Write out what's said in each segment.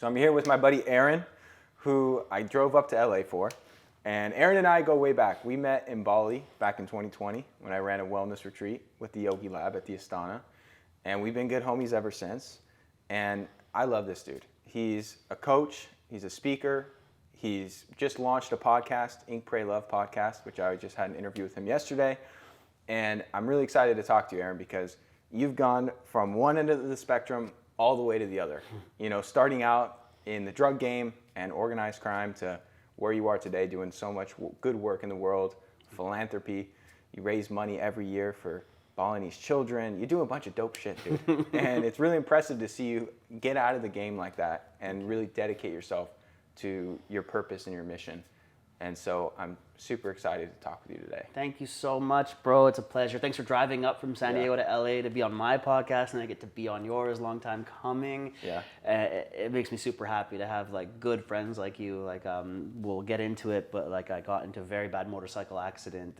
So I'm here with my buddy Aren, who I drove up to LA for. And Aren and I go way back. We met in Bali back in 2020 when I ran a wellness retreat with the Yogi Lab at the Astana. And we've been good homies ever since. And I love this dude. He's a coach, he's a speaker, he's just launched a podcast, Ink, Pray, Love podcast, which I just had an interview with him yesterday. And I'm really excited to talk to you, Aren, because you've gone from one end of the spectrum all the way to the other. You know, starting out in the drug game and organized crime to where you are today, doing so much good work in the world, philanthropy. You raise money every year for Balinese children. You do a bunch of dope shit, dude. And it's really impressive to see you get out of the game like that and really dedicate yourself to your purpose and your mission. And so I'm super excited to talk with you today. Thank you so much, bro. It's a pleasure. Thanks for driving up from San Diego to LA to be on my podcast, and I get to be on yours. Long time coming. Yeah. It makes me super happy to have like good friends like you. Like we'll get into it, but like I got into a very bad motorcycle accident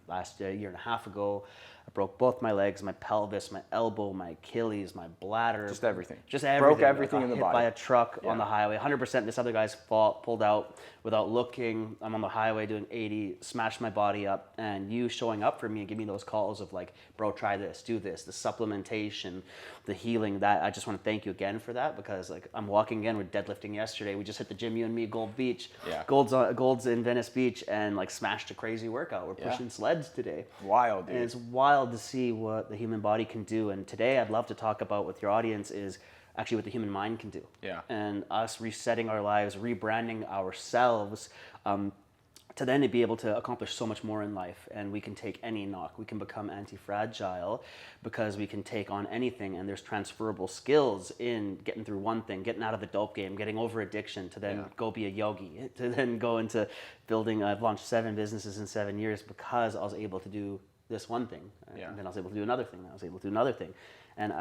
last year and a half ago. I broke both my legs, my pelvis, my elbow, my Achilles, my bladder. Just everything. Just everything. Broke everything in the hit body. by a truck on the highway. 100% this other guy's fault. Pulled out without looking. I'm on the highway doing 80, smashed my body up. And you showing up for me and giving me those calls of like, bro, try this, do this, the supplementation, the healing. That I just want to thank you again for that, because like I'm walking again with deadlifting yesterday. We just hit the gym, you and me, Gold Beach. Yeah. Gold's in Venice Beach, and like smashed a crazy workout. We're pushing sleds today. Wild, dude. And it's wild to see what the human body can do. And today I'd love to talk about with your audience is actually what the human mind can do. Yeah. And us resetting our lives, rebranding ourselves, to then be able to accomplish so much more in life. And we can take any knock. We can become anti-fragile because we can take on anything, and there's transferable skills in getting through one thing, getting out of the dope game, getting over addiction, to then go be a yogi, to then go into building. I've launched 7 businesses in 7 years because I was able to do this one thing. And then I was able to do another thing. And I was able to do another thing. And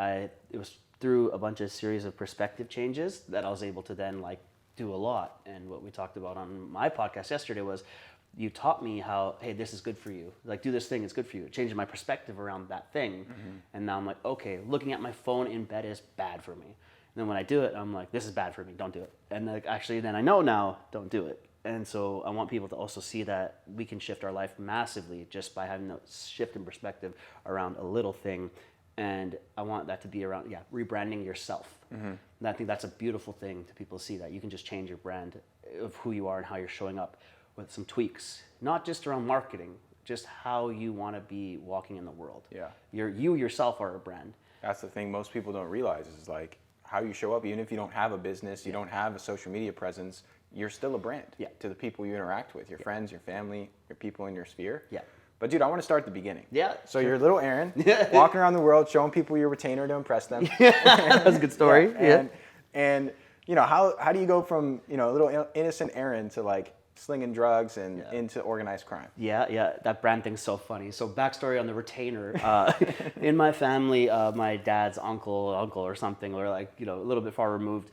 it was through a bunch of series of perspective changes that I was able to then like do a lot. And what we talked about on my podcast yesterday was you taught me how, hey, this is good for you. Like, do this thing, it's good for you. Changing my perspective around that thing. And now I'm like, okay, looking at my phone in bed is bad for me. And then when I do it, I'm like, this is bad for me, don't do it. And like, actually, then I know now, don't do it. And so I want people to also see that we can shift our life massively just by having a shift in perspective around a little thing. And I want that to be around, rebranding yourself. And I think that's a beautiful thing to people see, that you can just change your brand of who you are and how you're showing up with some tweaks, not just around marketing, just how you want to be walking in the world. Yeah. You yourself are a brand. That's the thing most people don't realize is like how you show up. Even if you don't have a business, you don't have a social media presence, you're still a brand to the people you interact with, your friends, your family, your people in your sphere. Yeah. But dude, I want to start at the beginning. Yeah. So you're little Aren, walking around the world, showing people your retainer to impress them. That's a good story. And you know, how do you go from, you know, a little innocent Aren to like slinging drugs and into organized crime? Yeah, that brand thing's so funny. So backstory on the retainer. In my family, my dad's uncle or something, or like, you know, a little bit far removed,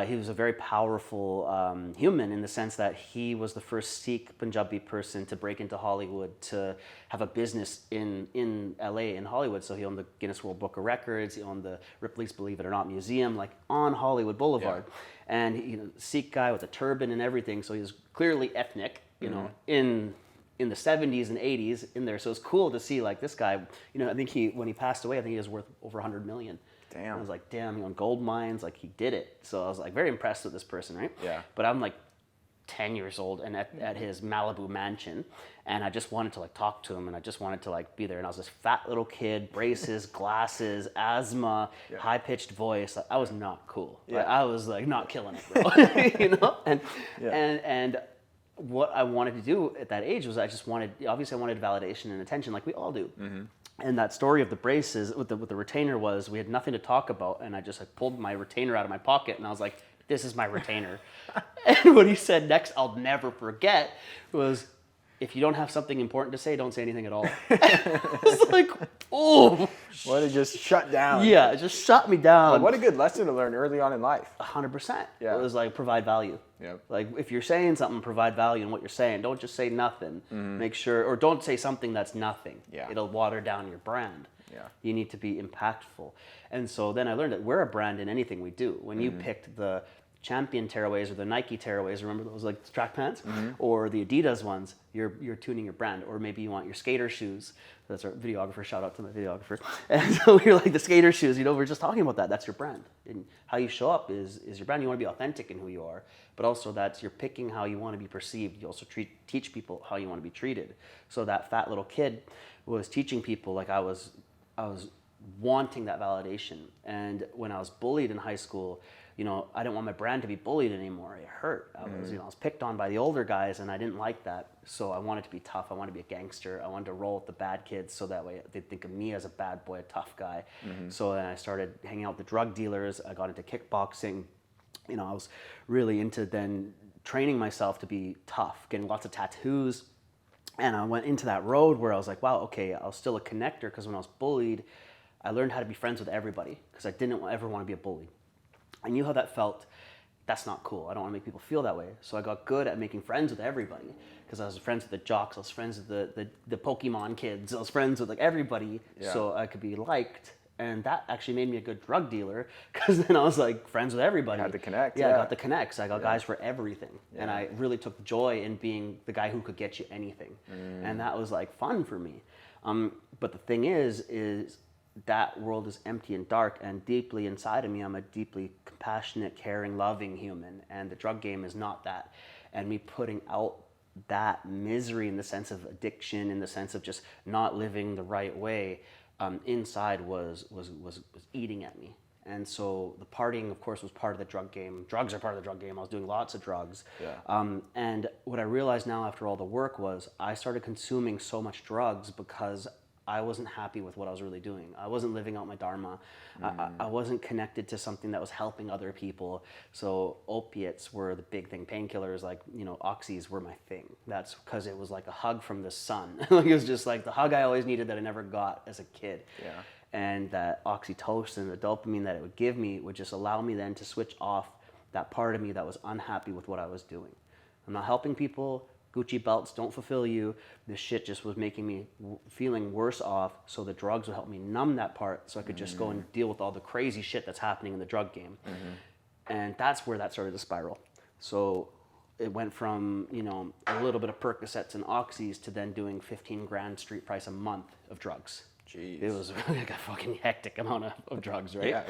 he was a very powerful human in the sense that he was the first Sikh Punjabi person to break into Hollywood, to have a business in LA, in Hollywood. So he owned the Guinness World Book of Records, he owned the Ripley's Believe It or Not Museum, like on Hollywood Boulevard. And he, you know, Sikh guy with a turban and everything, so he was clearly ethnic, you know, in the 70s and 80s in there. So it's cool to see like this guy, you know, I think when he passed away, I think he was worth over 100 million. Damn. And I was like, damn, he owned gold mines, like he did it. So I was like very impressed with this person, right? Yeah. But I'm like 10 years old and at his Malibu mansion, and I just wanted to like talk to him, and I just wanted to like be there. And I was this fat little kid, braces, glasses, asthma, high-pitched voice. Like, I was not cool. Like, I was like not killing it, bro. You know? And what I wanted to do at that age was I wanted validation and attention, like we all do. And that story of the braces with the retainer was, we had nothing to talk about, and I just like pulled my retainer out of my pocket, and I was like, this is my retainer. And what he said next, I'll never forget, was, if you don't have something important to say, don't say anything at all. It's like, oh. What, it just shut down. Yeah, it just shut me down. But what a good lesson to learn early on in life. 100%. Yeah. It was like, provide value. Yep. Like, if you're saying something, provide value in what you're saying. Don't just say nothing. Make sure, or don't say something that's nothing. Yeah. It'll water down your brand. Yeah. You need to be impactful. And so then I learned that we're a brand in anything we do. When you picked the Champion tearaways or the Nike tearaways, remember those like track pants, or the Adidas ones, you're tuning your brand. Or maybe you want your skater shoes. That's our videographer, shout out to my videographer. And so you're like the skater shoes, we're just talking about that. That's your brand. And how you show up is your brand. You want to be authentic in who you are, but also that's you're picking how you want to be perceived. You also teach people how you want to be treated. So that fat little kid was teaching people like I was wanting that validation. And when I was bullied in high school, I didn't want my brand to be bullied anymore. It hurt. I was picked on by the older guys, and I didn't like that. So I wanted to be tough. I wanted to be a gangster. I wanted to roll with the bad kids, so that way they'd think of me as a bad boy, a tough guy. So then I started hanging out with the drug dealers. I got into kickboxing. I was really into then training myself to be tough, getting lots of tattoos. And I went into that road where I was like, wow, okay, I was still a connector, because when I was bullied, I learned how to be friends with everybody, because I didn't ever want to be a bully. I knew how that felt. That's not cool. I don't want to make people feel that way. So I got good at making friends with everybody, because I was friends with the jocks. I was friends with the Pokemon kids. I was friends with like everybody, so I could be liked. And that actually made me a good drug dealer, because then I was like friends with everybody. You had to connect. Yeah, I got the connects. I got guys for everything. And I really took joy in being the guy who could get you anything. And that was like fun for me. But the thing is that world is empty and dark, and deeply inside of me, I'm a deeply compassionate, caring, loving human, and the drug game is not that. And me putting out that misery in the sense of addiction, in the sense of just not living the right way, inside was eating at me. And so the partying, of course, was part of the drug game. Drugs are part of the drug game. I was doing lots of drugs. And what I realized now after all the work was I started consuming so much drugs because I wasn't happy with what I was really doing. I wasn't living out my dharma. I wasn't connected to something that was helping other people. So opiates were the big thing. Painkillers like, oxys were my thing. That's because it was like a hug from the sun. It was just like the hug I always needed that I never got as a kid. And that oxytocin, the dopamine that it would give me would just allow me then to switch off that part of me that was unhappy with what I was doing. I'm not helping people. Gucci belts don't fulfill you. This shit just was making me feeling worse off, so the drugs would help me numb that part so I could just go and deal with all the crazy shit that's happening in the drug game. And that's where that started to spiral. So it went from, a little bit of Percocets and Oxys to then doing 15 grand street price a month of drugs. Jeez. It was like a fucking hectic amount of drugs, right? Yeah.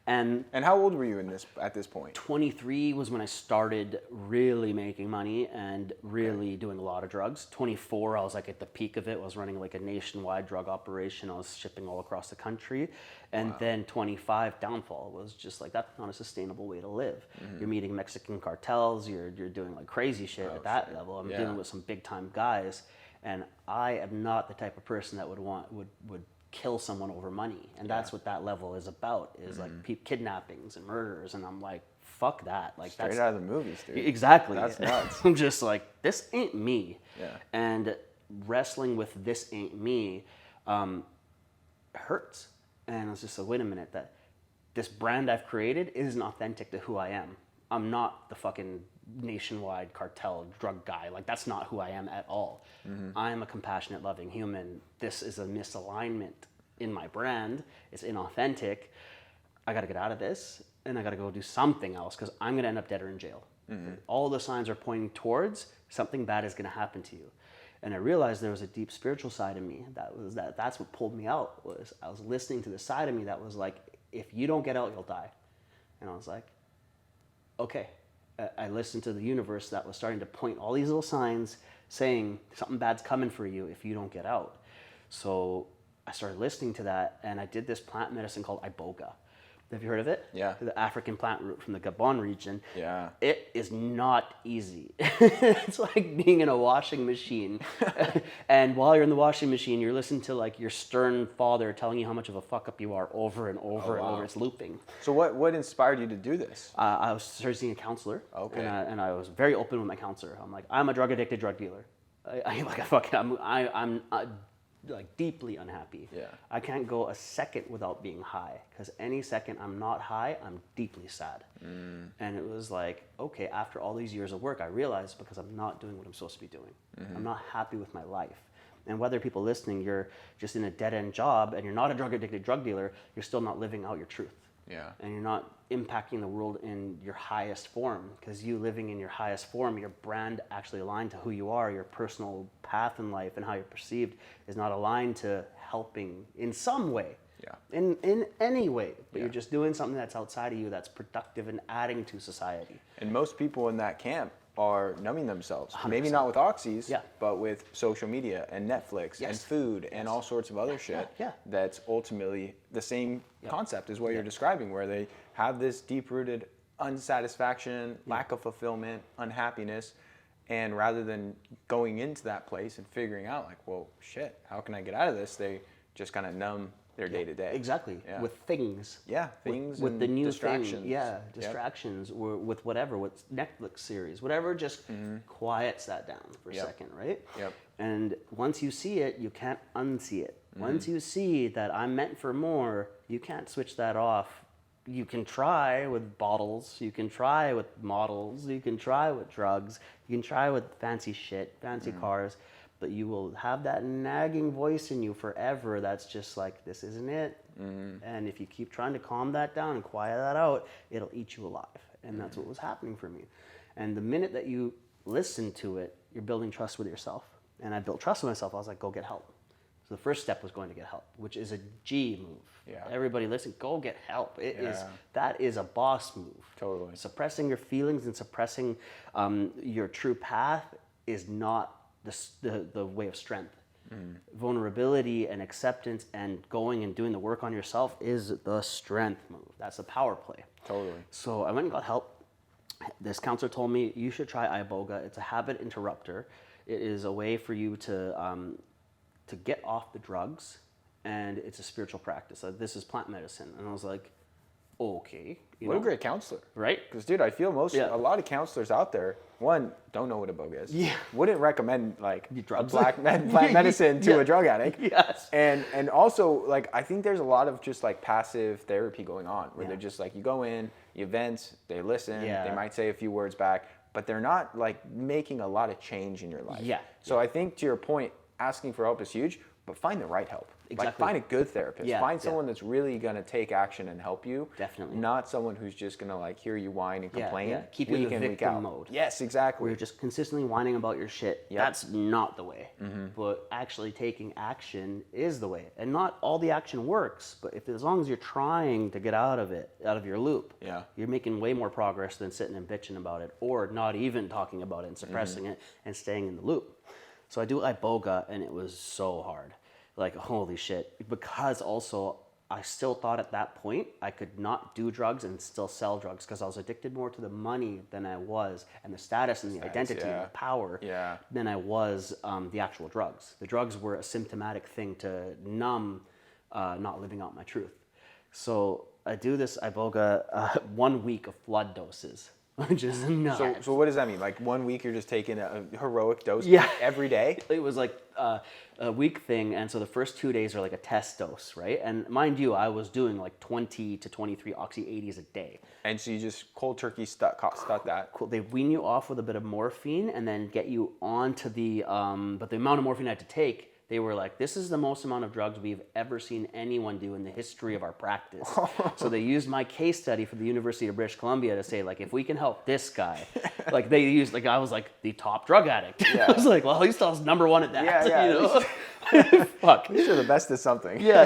And how old were you at this point? 23 was when I started really making money and really doing a lot of drugs. 24, I was like at the peak of it. I was running like a nationwide drug operation. I was shipping all across the country. And then 25, downfall was just like, that's not a sustainable way to live. You're meeting Mexican cartels. You're doing like crazy shit at that level. I'm dealing with some big time guys. And I am not the type of person that would kill someone over money, and that's what that level is about, is like kidnappings and murders, and I'm like, fuck that. Like Straight that's out of the movies, dude. Exactly. That's nuts. I'm just like, this ain't me. Yeah. And wrestling with this ain't me hurts. And I was just like, wait a minute, that this brand I've created isn't authentic to who I am. I'm not the fucking nationwide cartel drug guy. Like, that's not who I am at all. I am a compassionate, loving human. This is a misalignment in my brand. It's inauthentic. I got to get out of this, and I got to go do something else, because I'm going to end up dead or in jail. All the signs are pointing towards something bad is going to happen to you. And I realized there was a deep spiritual side of me that's what pulled me out. Was I was listening to the side of me that was like, if you don't get out, you'll die. And I was like, okay. I listened to the universe that was starting to point all these little signs saying something bad's coming for you if you don't get out. So I started listening to that, and I did this plant medicine called iboga. Have you heard of it? Yeah. The African plant root from the Gabon region. Yeah. It is not easy. It's like being in a washing machine. And while you're in the washing machine, you're listening to like your stern father telling you how much of a fuck up you are over and over and over. It's looping. So what inspired you to do this? I was started seeing a counselor. Okay. And I was very open with my counselor. I'm like, I'm a drug addicted drug dealer. I'm like deeply unhappy. Yeah. I can't go a second without being high, because any second I'm not high, I'm deeply sad. And it was like, okay, after all these years of work, I realized because I'm not doing what I'm supposed to be doing. I'm not happy with my life. And whether people listening, you're just in a dead-end job and you're not a drug-addicted drug dealer, you're still not living out your truth. Yeah. And you're not impacting the world in your highest form, because you living in your highest form, your brand actually aligned to who you are, your personal path in life and how you're perceived is not aligned to helping in some way. Yeah. In any way, but you're just doing something that's outside of you that's productive and adding to society. And most people in that camp are numbing themselves. 100%. Maybe not with oxys, Yeah. but with social media and Netflix and food and all sorts of other shit. Yeah. That's ultimately the same concept as what you're describing, where they have this deep-rooted unsatisfaction, lack of fulfillment, unhappiness, and rather than going into that place and figuring out like, well, shit, how can I get out of this? They just kind of numb their day to day. Exactly. Yeah. With things. Yeah, things with and the new distractions. thing. Yeah, distractions, or with whatever, with Netflix series, whatever just quiets that down for a second, right? Yep. And once you see it, you can't unsee it. Once you see that I'm meant for more, you can't switch that off. You can try with bottles, you can try with models, you can try with drugs, you can try with fancy shit, fancy cars, but you will have that nagging voice in you forever that's just like, this isn't it. And if you keep trying to calm that down and quiet that out, it'll eat you alive. And that's what was happening for me. And the minute that you listen to it, you're building trust with yourself. And I built trust with myself. I was like, go get help. So the first step was going to get help, which is a G move. Yeah. Everybody listen, go get help. That is a boss move. Totally. Suppressing your feelings and suppressing your true path is not the way of strength. Vulnerability and acceptance and going and doing the work on yourself is the strength move. That's the power play. Totally. So I went and got help. This counselor told me, you should try iboga. It's a habit interrupter. It is a way for you to get off the drugs, and it's a spiritual practice. This is plant medicine. And I was like, okay. What a great counselor. Right? Because, dude, I feel a lot of counselors out there, one, don't know what iboga is. Yeah. Wouldn't recommend, like, drugs. plant medicine to a drug addict. Yes. And also, like, I think there's a lot of just, like, passive therapy going on, where they're just, like, you go in, you vent, they listen, they might say a few words back, but they're not, like, making a lot of change in your life. Yeah. So I think, to your point, asking for help is huge, but find the right help. Exactly. Like, find a good therapist. Yeah, Find someone that's really going to take action and help you. Definitely. Not someone who's just going to, like, hear you whine and complain. Yeah. Keep you in the victim mode. Yes, exactly. Where you're just consistently whining about your shit. Yep. That's not the way. But actually taking action is the way. And not all the action works, but as long as you're trying to get out of it, out of your loop, you're making way more progress than sitting and bitching about it, or not even talking about it and suppressing it and staying in the loop. So I do iboga, and it was so hard. Like, holy shit. Because also, I still thought at that point I could not do drugs and still sell drugs, because I was addicted more to the money than I was, and the status and the identity and the power than I was the actual drugs. The drugs were a symptomatic thing to numb not living out my truth. So I do this iboga 1 week of flood doses, which is nuts. So what does that mean? Like 1 week you're just taking a heroic dose every day? It was like a week thing, and so the first 2 days are like a test dose, right? And mind you, I was doing like 20 to 23 oxy 80s a day. And so you just cold turkey stuck that. Cool. They wean you off with a bit of morphine and then get you onto the, but the amount of morphine I had to take, they were like, this is the most amount of drugs we've ever seen anyone do in the history of our practice. So they used my case study for the University of British Columbia to say, like, if we can help this guy, like they used, like I was like the top drug addict. I was like, well, he's still number one at that. Yeah. You know? Fuck. At least you're the best at something. Yeah.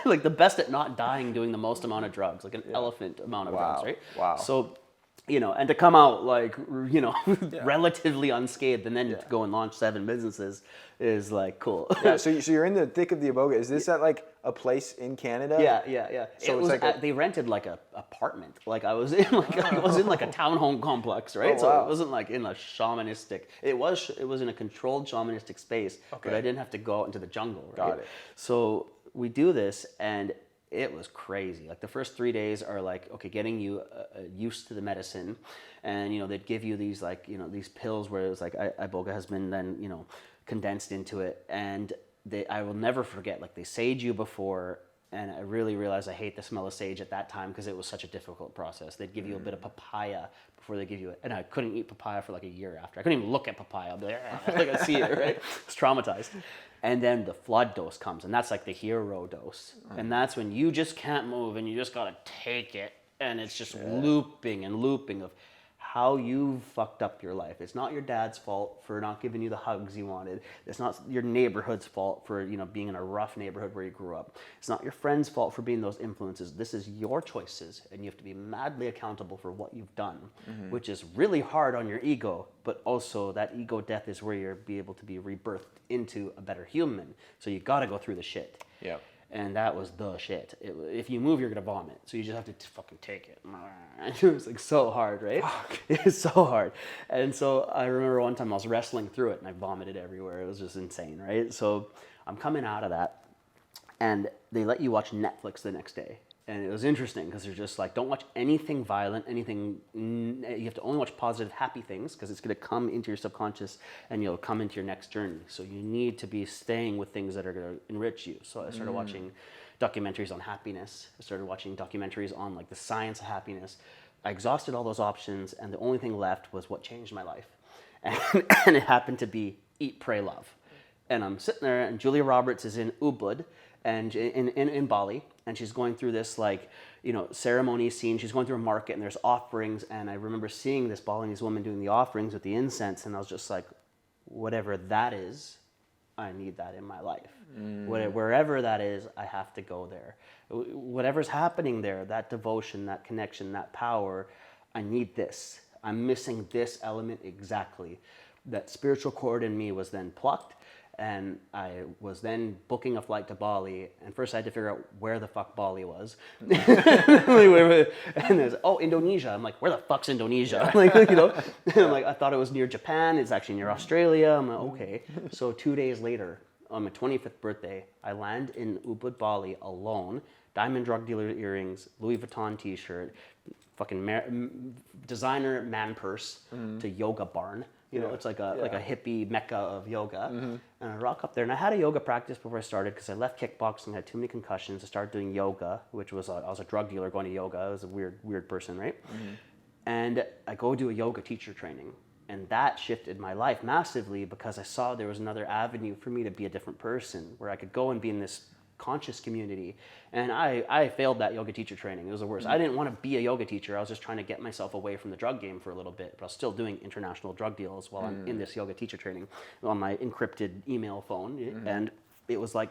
Like the best at not dying doing the most amount of drugs, like an elephant amount of drugs, right? Wow. So, you know, and to come out like, you know, relatively unscathed, and then to go and launch 7 businesses is like cool. Yeah, so you're in the thick of the iboga. Is this at like a place in Canada? Yeah. So it was like they rented like a apartment. Like I was in like a townhome complex, right? Oh, So wow. it wasn't like in a shamanistic. It was in a controlled shamanistic space, but I didn't have to go out into the jungle. Right? Got it. So we do this, and it was crazy. Like the first 3 days are like, okay, getting you used to the medicine, and you know they'd give you these like, you know, these pills where it was like iboga has been then, you know, condensed into it, and I will never forget, like they sage you before, and I really realized I hate the smell of sage at that time because it was such a difficult process. They'd give you a bit of papaya before they give you it, and I couldn't eat papaya for like a year after. I couldn't even look at papaya. I'd be like, I see it, right? It's traumatized. And then the flood dose comes, and that's like the hero dose. And that's when you just can't move and you just gotta take it. And it's just looping and looping of how you fucked up your life. It's not your dad's fault for not giving you the hugs you wanted. It's not your neighborhood's fault for, you know, being in a rough neighborhood where you grew up. It's not your friend's fault for being those influences. This is your choices, and you have to be madly accountable for what you've done, which is really hard on your ego, but also that ego death is where you'll be able to be rebirthed into a better human. So you gotta go through the shit. Yep. And that was the shit. If you move, you're gonna vomit. So you just have to fucking take it. It was like so hard, right? Fuck. It's so hard. And so I remember one time I was wrestling through it and I vomited everywhere. It was just insane, right? So I'm coming out of that, and they let you watch Netflix the next day. And it was interesting because they're just like, don't watch anything violent, anything, you have to only watch positive, happy things because it's going to come into your subconscious and you'll come into your next journey. So you need to be staying with things that are going to enrich you. So I started watching documentaries on happiness. I started watching documentaries on like the science of happiness. I exhausted all those options, and the only thing left was what changed my life. And it happened to be Eat, Pray, Love. And I'm sitting there, and Julia Roberts is in Ubud, and in Bali, and she's going through this like, you know, ceremony scene. She's going through a market and there's offerings, and I remember seeing this Balinese woman doing the offerings with the incense, and I was just like, whatever that is, I need that in my life. Wherever that is, I have to go there. Whatever's happening there, that devotion, that connection, that power, I need this. I'm missing this element exactly. That spiritual cord in me was then plucked, and I was then booking a flight to Bali, and first I had to figure out where the fuck Bali was. And there's, Indonesia. I'm like, where the fuck's Indonesia? Like, you know, I'm like, I thought it was near Japan. It's actually near Australia. I'm like, okay. So 2 days later, on my 25th birthday, I land in Ubud, Bali alone, diamond drug dealer earrings, Louis Vuitton t-shirt, fucking designer man purse to yoga barn. You know, it's like a hippie mecca of yoga. And I rock up there, and I had a yoga practice before I started because I left kickboxing, had too many concussions. I started doing yoga, which was I was a drug dealer going to yoga. I was a weird person, right? And I go do a yoga teacher training, and that shifted my life massively because I saw there was another avenue for me to be a different person, where I could go and be in this conscious community. And I failed that yoga teacher training. It was the worst. I didn't want to be a yoga teacher. I was just trying to get myself away from the drug game for a little bit, but I was still doing international drug deals while I'm in this yoga teacher training on my encrypted email phone. And it was like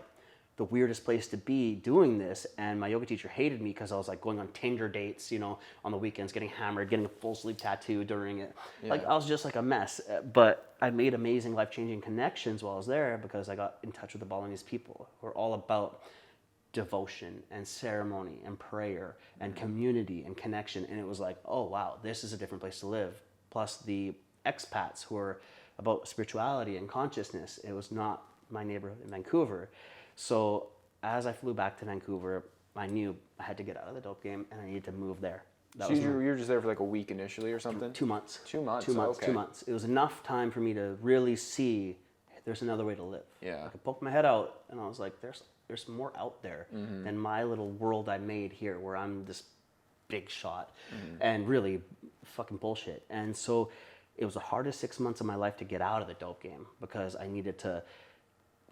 the weirdest place to be doing this. And my yoga teacher hated me because I was like going on Tinder dates, you know, on the weekends, getting hammered, getting a full sleeve tattoo during it. Like I was just like a mess. But I made amazing life-changing connections while I was there because I got in touch with the Balinese people who are all about devotion and ceremony and prayer and community and connection. And it was like, oh wow, this is a different place to live. Plus the expats who are about spirituality and consciousness. It was not my neighborhood in Vancouver. So as I flew back to Vancouver, I knew I had to get out of the dope game and I needed to move there. So you were just there for like a week initially or something? 2 months. 2 months. 2 months. Okay. 2 months. It was enough time for me to really see there's another way to live. Yeah. I could poke my head out and I was like, there's more out there than my little world I made here where I'm this big shot and really fucking bullshit. And so it was the hardest 6 months of my life to get out of the dope game because I needed to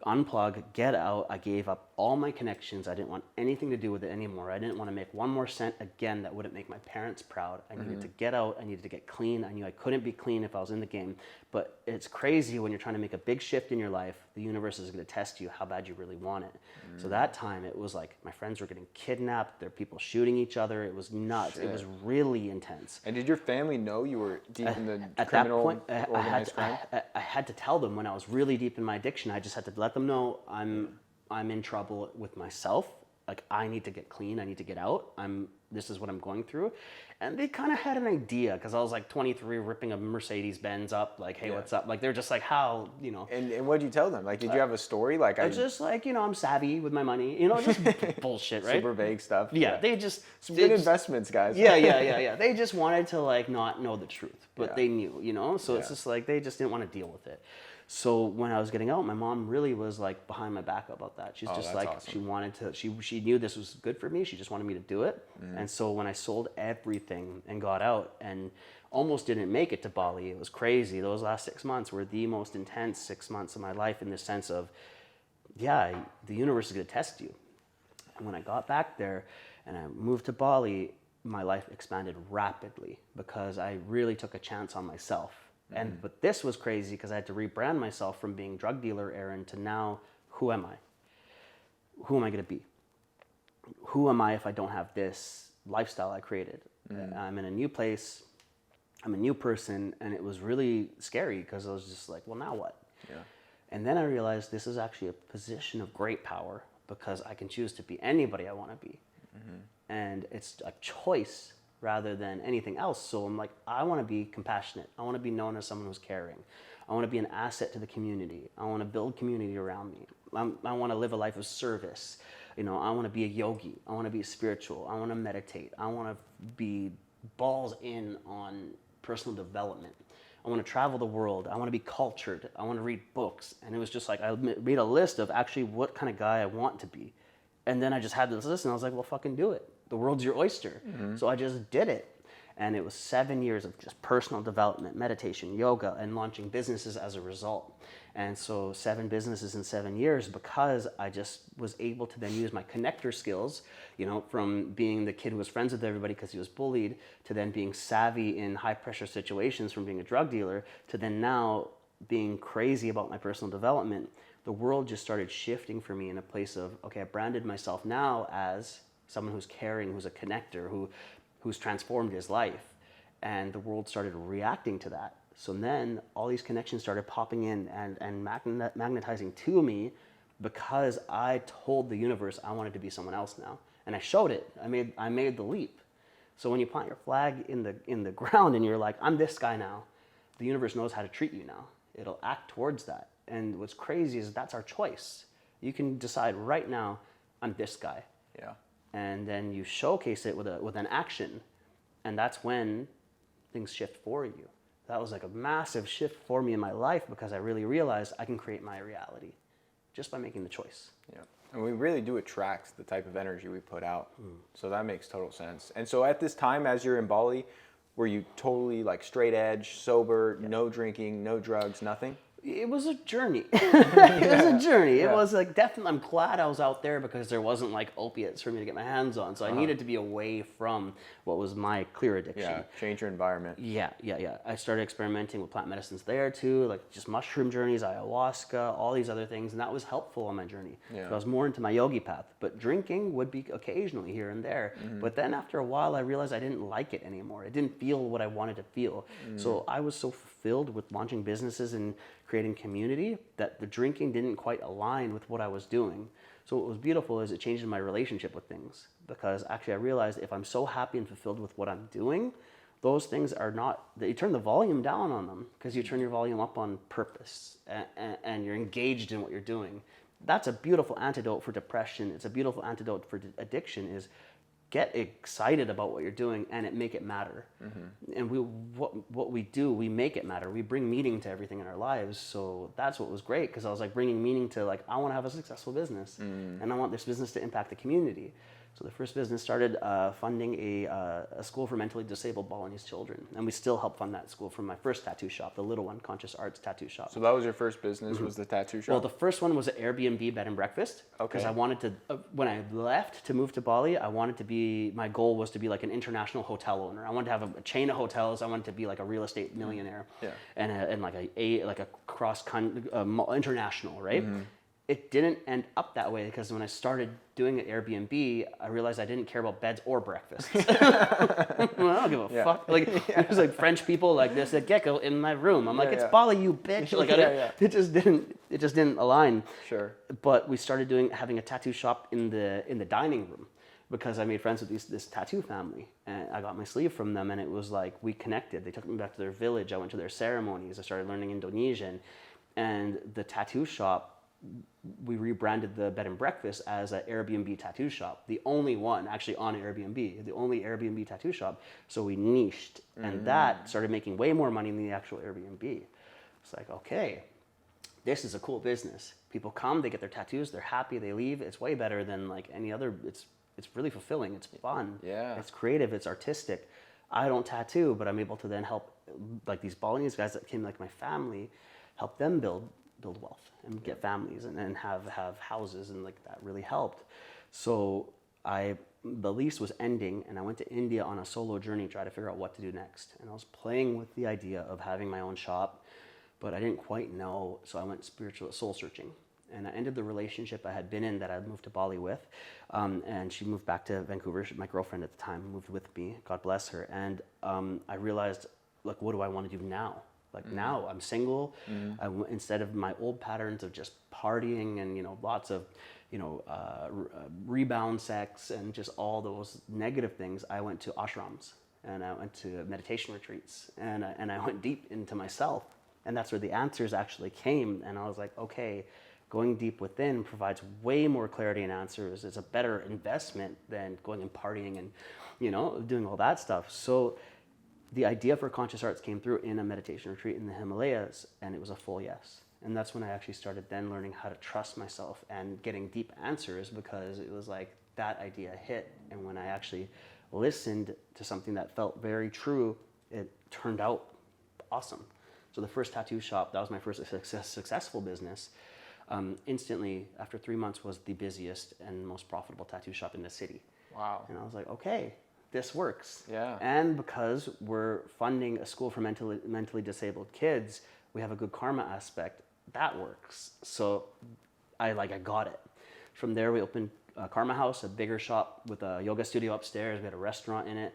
unplug, get out. I gave up all my connections. I didn't want anything to do with it anymore. I didn't want to make one more cent again that wouldn't make my parents proud. I needed to get out. I needed to get clean. I knew I couldn't be clean if I was in the game. But it's crazy when you're trying to make a big shift in your life, the universe is going to test you how bad you really want it. So that time it was like my friends were getting kidnapped. There were people shooting each other. It was nuts. Shit. It was really intense. And did your family know you were deep in the at criminal that point, organized crime? I had to tell them when I was really deep in my addiction. I just had to let them know I'm in trouble with myself. Like I need to get clean. I need to get out. This is what I'm going through. And they kind of had an idea because I was like 23 ripping a Mercedes Benz up. Like, hey, what's up? Like they're just like, how, you know. And what did you tell them? Like, did you have a story? Like, I was just like, you know, I'm savvy with my money. You know, just bullshit, right? Super vague stuff. Yeah, they just some good investments, guys. Yeah. They just wanted to like not know the truth, but they knew, you know. So it's just like they just didn't want to deal with it. So when I was getting out, my mom really was like behind my back about that. She's just like, awesome. She wanted to, she knew this was good for me. She just wanted me to do it. And so when I sold everything and got out and almost didn't make it to Bali, it was crazy. Those last 6 months were the most intense 6 months of my life in the sense of yeah, the universe is going to test you. And when I got back there and I moved to Bali, my life expanded rapidly because I really took a chance on myself. But this was crazy because I had to rebrand myself from being drug dealer Aren to now, who am I? Who am I going to be? Who am I if I don't have this lifestyle I created? I'm in a new place. I'm a new person, and it was really scary because I was just like, well, now what? Yeah. And then I realized this is actually a position of great power because I can choose to be anybody I want to be. And it's a choice rather than anything else. So I'm like, I want to be compassionate. I want to be known as someone who's caring. I want to be an asset to the community. I want to build community around me. I want to live a life of service. You know, I want to be a yogi. I want to be spiritual. I want to meditate. I want to be balls in on personal development. I want to travel the world. I want to be cultured. I want to read books. And it was just like, I made a list of actually what kind of guy I want to be. And then I just had this list and I was like, well, fucking do it. The world's your oyster. So I just did it. And it was 7 years of just personal development, meditation, yoga, and launching businesses as a result. And so 7 businesses in 7 years because I just was able to then use my connector skills, you know, from being the kid who was friends with everybody because he was bullied to then being savvy in high pressure situations from being a drug dealer to then now being crazy about my personal development. The world just started shifting for me in a place of, okay, I branded myself now as someone who's caring, who's a connector, who's transformed his life. And the world started reacting to that. So then all these connections started popping in and magnetizing to me because I told the universe I wanted to be someone else now. And I showed it. I made the leap. So when you plant your flag in the ground and you're like, I'm this guy now, the universe knows how to treat you now. It'll act towards that. And what's crazy is that's our choice. You can decide right now, I'm this guy. Yeah. And then you showcase it with an action. And that's when things shift for you. That was like a massive shift for me in my life because I really realized I can create my reality just by making the choice. Yeah. And we really do attract the type of energy we put out. So that makes total sense. And so at this time, as you're in Bali, were you totally like straight edge, sober, no drinking, no drugs, nothing? It was a journey. It was a journey. Yeah. It was like definitely, I'm glad I was out there because there wasn't like opiates for me to get my hands on. So I needed to be away from what was my clear addiction. Yeah, change your environment. Yeah. I started experimenting with plant medicines there too, like just mushroom journeys, ayahuasca, all these other things. And that was helpful on my journey. Yeah. So I was more into my yogi path, but drinking would be occasionally here and there. But then after a while, I realized I didn't like it anymore. It didn't feel what I wanted to feel. So I was so fulfilled with launching businesses and creating community that the drinking didn't quite align with what I was doing. So what was beautiful is it changed my relationship with things because actually I realized if I'm so happy and fulfilled with what I'm doing, those things are not, you turn the volume down on them because you turn your volume up on purpose and you're engaged in what you're doing. That's a beautiful antidote for depression. It's a beautiful antidote for addiction is get excited about what you're doing and make it matter. And what we do, we make it matter. We bring meaning to everything in our lives. So that's what was great because I was like bringing meaning to like, I want to have a successful business and I want this business to impact the community. So the first business started funding a school for mentally disabled Balinese children. And we still help fund that school from my first tattoo shop, the little one, Conscious Arts Tattoo Shop. So that was your first business, was the tattoo shop? Well, the first one was an Airbnb bed and breakfast. Because I wanted to, when I left to move to Bali, my goal was to be like an international hotel owner. I wanted to have a chain of hotels. I wanted to be like a real estate millionaire. Yeah. And like a international, right? It didn't end up that way because when I started doing it Airbnb, I realized I didn't care about beds or breakfast. I don't give a fuck. Like there's like French people like there's a gecko in my room. I'm like, it's Bali, you bitch. Like it just didn't align. Sure. But we started having a tattoo shop in the dining room because I made friends with this tattoo family and I got my sleeve from them and it was like we connected. They took me back to their village. I went to their ceremonies. I started learning Indonesian, and the tattoo shop. We rebranded the bed and breakfast as an Airbnb tattoo shop, the only one actually on Airbnb, the only Airbnb tattoo shop. So we niched, and that started making way more money than the actual Airbnb. It's like, okay, this is a cool business. People come, they get their tattoos, they're happy, they leave. It's way better than like any other. It's really fulfilling. It's fun. Yeah. It's creative. It's artistic. I don't tattoo, but I'm able to then help like these Balinese guys that came like my family, help them build build wealth and get families and have houses, and like that really helped. So the lease was ending, and I went to India on a solo journey to try to figure out what to do next. And I was playing with the idea of having my own shop, but I didn't quite know, so I went spiritual soul searching. And I ended the relationship I had been in that I moved to Bali with, and she moved back to Vancouver. My girlfriend at the time moved with me, God bless her. And I realized, like, what do I want to do now? Like now I'm single. Instead of my old patterns of just partying and, you know, lots of, you know, rebound sex and just all those negative things, I went to ashrams and I went to meditation retreats and I went deep into myself. And that's where the answers actually came. And I was like, okay, going deep within provides way more clarity and answers. It's a better investment than going and partying and, you know, doing all that stuff. So the idea for Conscious Arts came through in a meditation retreat in the Himalayas, and it was a full yes. And that's when I actually started then learning how to trust myself and getting deep answers, because it was like that idea hit. And when I actually listened to something that felt very true, it turned out awesome. So the first tattoo shop, that was my first successful business. Instantly, after 3 months, was the busiest and most profitable tattoo shop in the city. Wow. And I was like, okay, this works. Yeah. And because we're funding a school for mentally disabled kids, we have a good karma aspect. That works. So I got it. From there, we opened Karma House, a bigger shop with a yoga studio upstairs. We had a restaurant in it.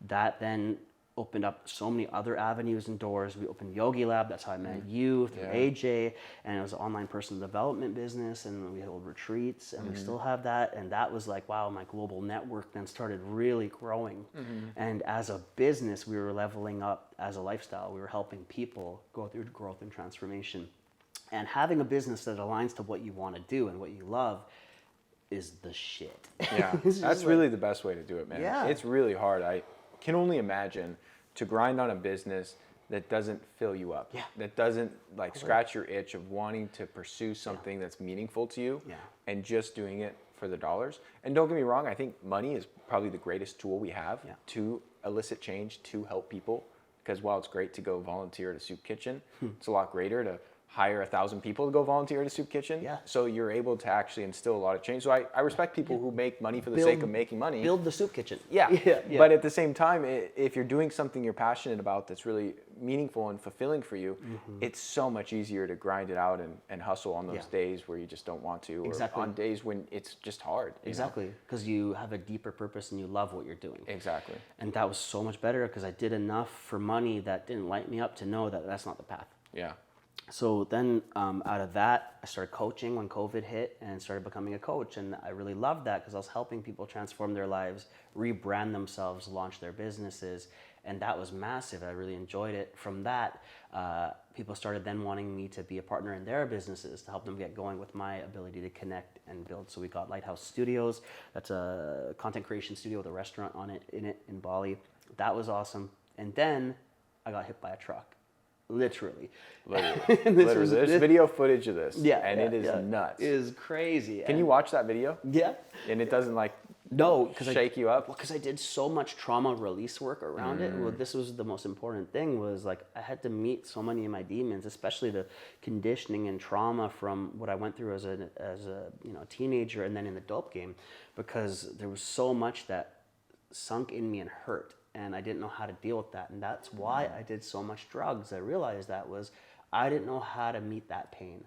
That then opened up so many other avenues and doors. We opened Yogi Lab. That's how I met you through AJ. And it was an online personal development business. And we held retreats, and we still have that. And that was like, wow, my global network then started really growing. And as a business, we were leveling up as a lifestyle. We were helping people go through growth and transformation. And having a business that aligns to what you want to do and what you love is the shit. Yeah, that's really the best way to do it, man. Yeah. It's really hard. I can only imagine to grind on a business that doesn't fill you up, that doesn't like scratch your itch of wanting to pursue something that's meaningful to you, and just doing it for the dollars. And don't get me wrong, I think money is probably the greatest tool we have to elicit change, to help people. Because while it's great to go volunteer at a soup kitchen, it's a lot greater to hire 1,000 people to go volunteer at a soup kitchen. Yeah. So you're able to actually instill a lot of change. So I respect people who make money for the sake of making money. Build the soup kitchen. Yeah. But at the same time, if you're doing something you're passionate about that's really meaningful and fulfilling for you, it's so much easier to grind it out and hustle on those days where you just don't want to, or on days when it's just hard. Exactly, because you have a deeper purpose and you love what you're doing. Exactly. And that was so much better because I did enough for money that didn't light me up to know that that's not the path. Yeah. So then out of that, I started coaching when COVID hit and started becoming a coach. And I really loved that because I was helping people transform their lives, rebrand themselves, launch their businesses. And that was massive. I really enjoyed it. From that, people started then wanting me to be a partner in their businesses to help them get going with my ability to connect and build. So we got Lighthouse Studios. That's a content creation studio with a restaurant in Bali. That was awesome. And then I got hit by a truck. Literally. There's video footage of this. Yeah. And it is nuts. It is crazy. Can you watch that video? Yeah. And it doesn't shake you up? Because I did so much trauma release work around it. Well, this was the most important thing, was like I had to meet so many of my demons, especially the conditioning and trauma from what I went through as a teenager and then in the dope game, because there was so much that sunk in me and hurt. And I didn't know how to deal with that. And that's why I did so much drugs. I realized that was I didn't know how to meet that pain.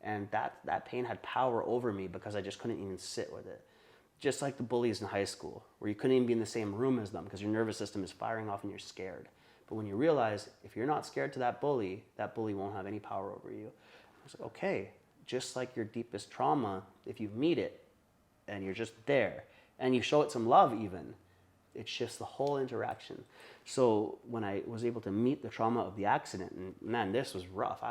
And that pain had power over me because I just couldn't even sit with it. Just like the bullies in high school, where you couldn't even be in the same room as them because your nervous system is firing off and you're scared. But when you realize if you're not scared to that bully won't have any power over you. I was like, okay, just like your deepest trauma, if you meet it and you're just there and you show it some love even, it shifts the whole interaction. So when I was able to meet the trauma of the accident, and man, this was rough.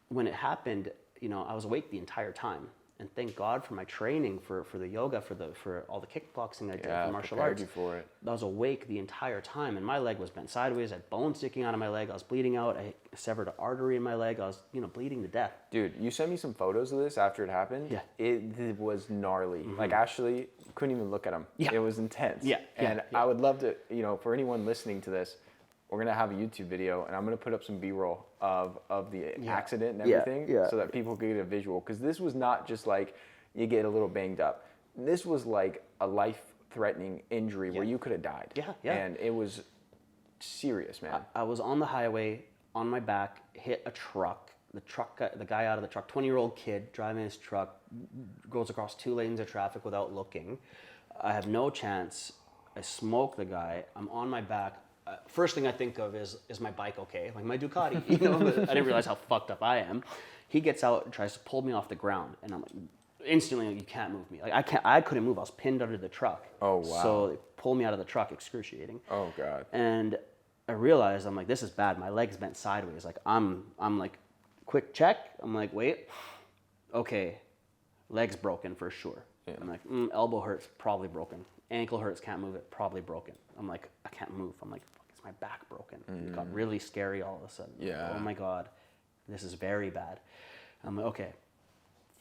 When it happened, I was awake the entire time. And thank God for my training for the yoga, for all the kickboxing I did, for martial arts. You for it. I was awake the entire time, and my leg was bent sideways. I had bones sticking out of my leg. I was bleeding out. I severed an artery in my leg. I was, bleeding to death. Dude, you sent me some photos of this after it happened. Yeah. It was gnarly. Like, Ashley couldn't even look at them. Yeah. It was intense. Yeah. And I would love to, for anyone listening to this, we're gonna have a YouTube video, and I'm gonna put up some B-roll of the accident and Yeah, everything, yeah. so that people can get a visual. Because this was not just like you get a little banged up. This was like a life-threatening injury where you could have died. Yeah, yeah. And it was serious, man. I was on the highway, on my back, hit a truck. The guy out of the truck, 20-year-old kid driving his truck, goes across 2 lanes of traffic without looking. I have no chance. I smoke the guy. I'm on my back. First thing I think of is my bike okay? Like my Ducati, you know? I didn't realize how fucked up I am. He gets out and tries to pull me off the ground, and I'm like, instantly, you can't move me. Like I couldn't move. I was pinned under the truck. Oh, wow. So they pulled me out of the truck, excruciating. Oh, God. And I realized, I'm like, this is bad. My leg's bent sideways. Like I'm like, quick check. I'm like, wait, okay, leg's broken for sure. Yeah. I'm like, elbow hurts, probably broken. Ankle hurts, can't move it, probably broken. I'm like, I can't move. I'm like, fuck, is my back broken? It got really scary all of a sudden. Yeah. Oh my God, this is very bad. I'm like, okay,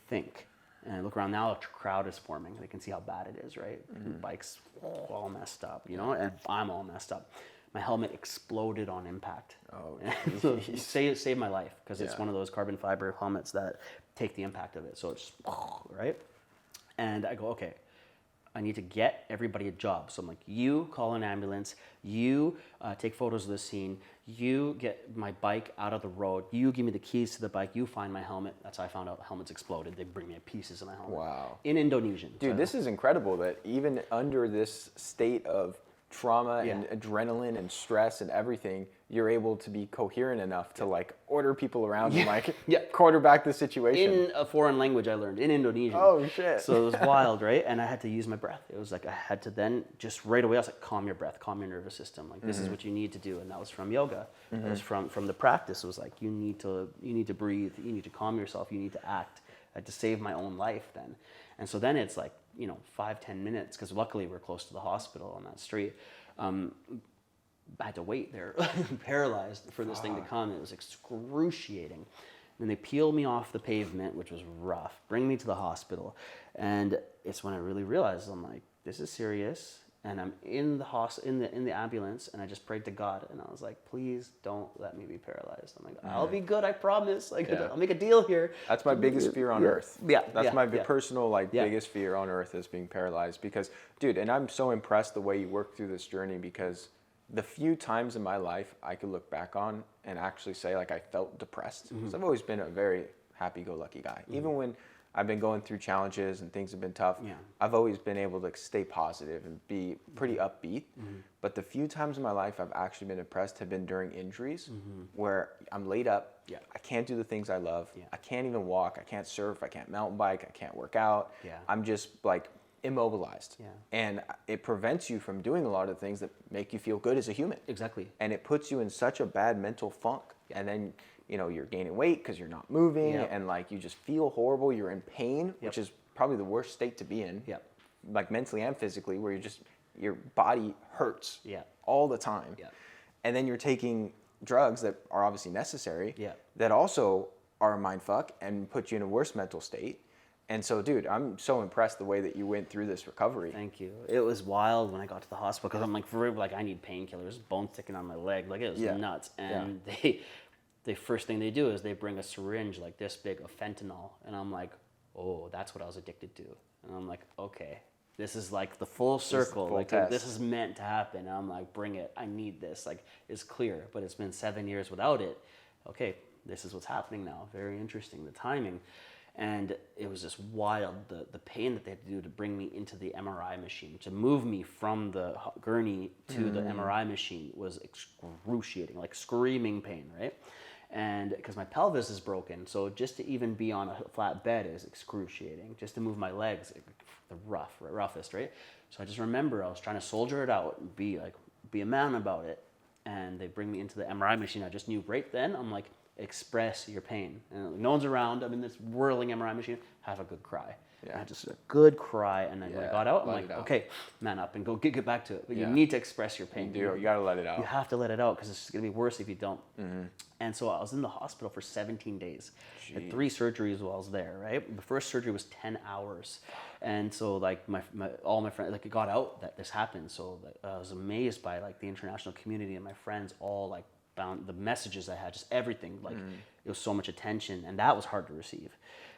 think. And I look around now, a crowd is forming. They can see how bad it is, right? Bike's all messed up, you know, and I'm all messed up. My helmet exploded on impact. Oh, so saved my life because it's one of those carbon fiber helmets that take the impact of it. So it's right. And I go, okay, I need to get everybody a job. So I'm like, you call an ambulance, you take photos of the scene, you get my bike out of the road, you give me the keys to the bike, you find my helmet. That's how I found out helmets exploded. They bring me pieces of my helmet. Wow. In Indonesian. Dude, this is incredible that even under this state of trauma and adrenaline and stress and everything, you're able to be coherent enough to like order people around and like quarterback the situation. In a foreign language I learned, in Indonesian. Oh, shit. So it was wild, right? And I had to use my breath. It was like I had to then just right away, I was like, calm your breath, calm your nervous system. Like this is what you need to do. And that was from yoga. That was from the practice. It was like, you need to breathe, you need to calm yourself, you need to act. I had to save my own life then. And so then it's like, 5-10 minutes, because luckily we're close to the hospital on that street. I had to wait there, paralyzed for this thing to come. It was excruciating. Then they peeled me off the pavement, which was rough, bring me to the hospital. And it's when I really realized, I'm like, this is serious. And I'm in the ambulance, and I just prayed to God, and I was like, please don't let me be paralyzed. I'm like, I'll be good, I promise. Like, I'll make a deal here. That's my biggest fear on earth. Yeah. That's my personal biggest fear on earth, is being paralyzed. Because, dude, and I'm so impressed the way you work through this journey, because the few times in my life I could look back on and actually say like I felt depressed. Because I've always been a very happy-go-lucky guy. Even when I've been going through challenges and things have been tough, I've always been able to stay positive and be pretty upbeat. But the few times in my life I've actually been depressed have been during injuries where I'm laid up, I can't do the things I love, I can't even walk, I can't surf, I can't mountain bike, I can't work out, I'm just like immobilized. And it prevents you from doing a lot of things that make you feel good as a human. Exactly. And it puts you in such a bad mental funk. And then you're gaining weight because you're not moving, and like you just feel horrible. You're in pain, which is probably the worst state to be in, like mentally and physically, where your body hurts all the time. And then you're taking drugs that are obviously necessary, that also are a mind fuck and put you in a worse mental state. And so, dude, I'm so impressed the way that you went through this recovery. Thank you. It was wild when I got to the hospital, because I'm like, for real, like I need painkillers, bone sticking on my leg, like it was nuts. And the first thing they do is they bring a syringe like this big of fentanyl, and I'm like, oh, that's what I was addicted to. And I'm like, okay, this is like the full circle. This is meant to happen. And I'm like, bring it. I need this. Like, it's clear, but it's been 7 years without it. Okay, this is what's happening now. Very interesting, the timing. And it was just wild, the pain that they had to do to bring me into the MRI machine. To move me from the gurney to the MRI machine was excruciating, like screaming pain, right? And because my pelvis is broken, so just to even be on a flat bed is excruciating. Just to move my legs, the roughest, right? So I just remember I was trying to soldier it out and be a man about it. And they bring me into the MRI machine. I just knew right then, I'm like, express your pain. And no one's around. I'm in this whirling MRI machine. Have a good cry. Yeah. I had just a good cry, and then when I Yeah, got out, I'm let like, it out. okay, man up and go get back to it. But Yeah. you need to express your pain. You do. You gotta let it out. You have to let it out because it's going to be worse if you don't. Mm-hmm. And so I was in the hospital for 17 days. I Jeez. had 3 surgeries while I was there, right? The first surgery was 10 hours. And so like all my friends, like it got out that this happened. So I was amazed by like the international community and my friends all like found the messages I had, just everything. Like it was so much attention, and that was hard to receive.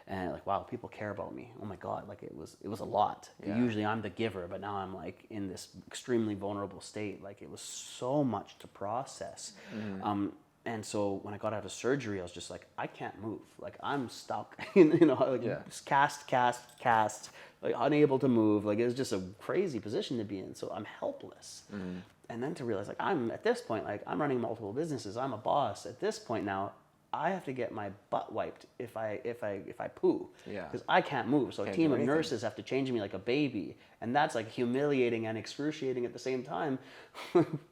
And like, wow, people care about me. Oh my God, like it was a lot. Yeah. Usually I'm the giver, but now I'm like in this extremely vulnerable state. Like it was so much to process. And so when I got out of surgery, I was just like, I can't move. Like I'm stuck. Like just cast, like unable to move. Like it was just a crazy position to be in. So I'm helpless. And then to realize like I'm at this point, like I'm running multiple businesses. I'm a boss. At this point now, I have to get my butt wiped if I poo. Yeah. Because I can't move. So Can't a team do of anything. nurses have to change me like a baby. And that's like humiliating and excruciating at the same time.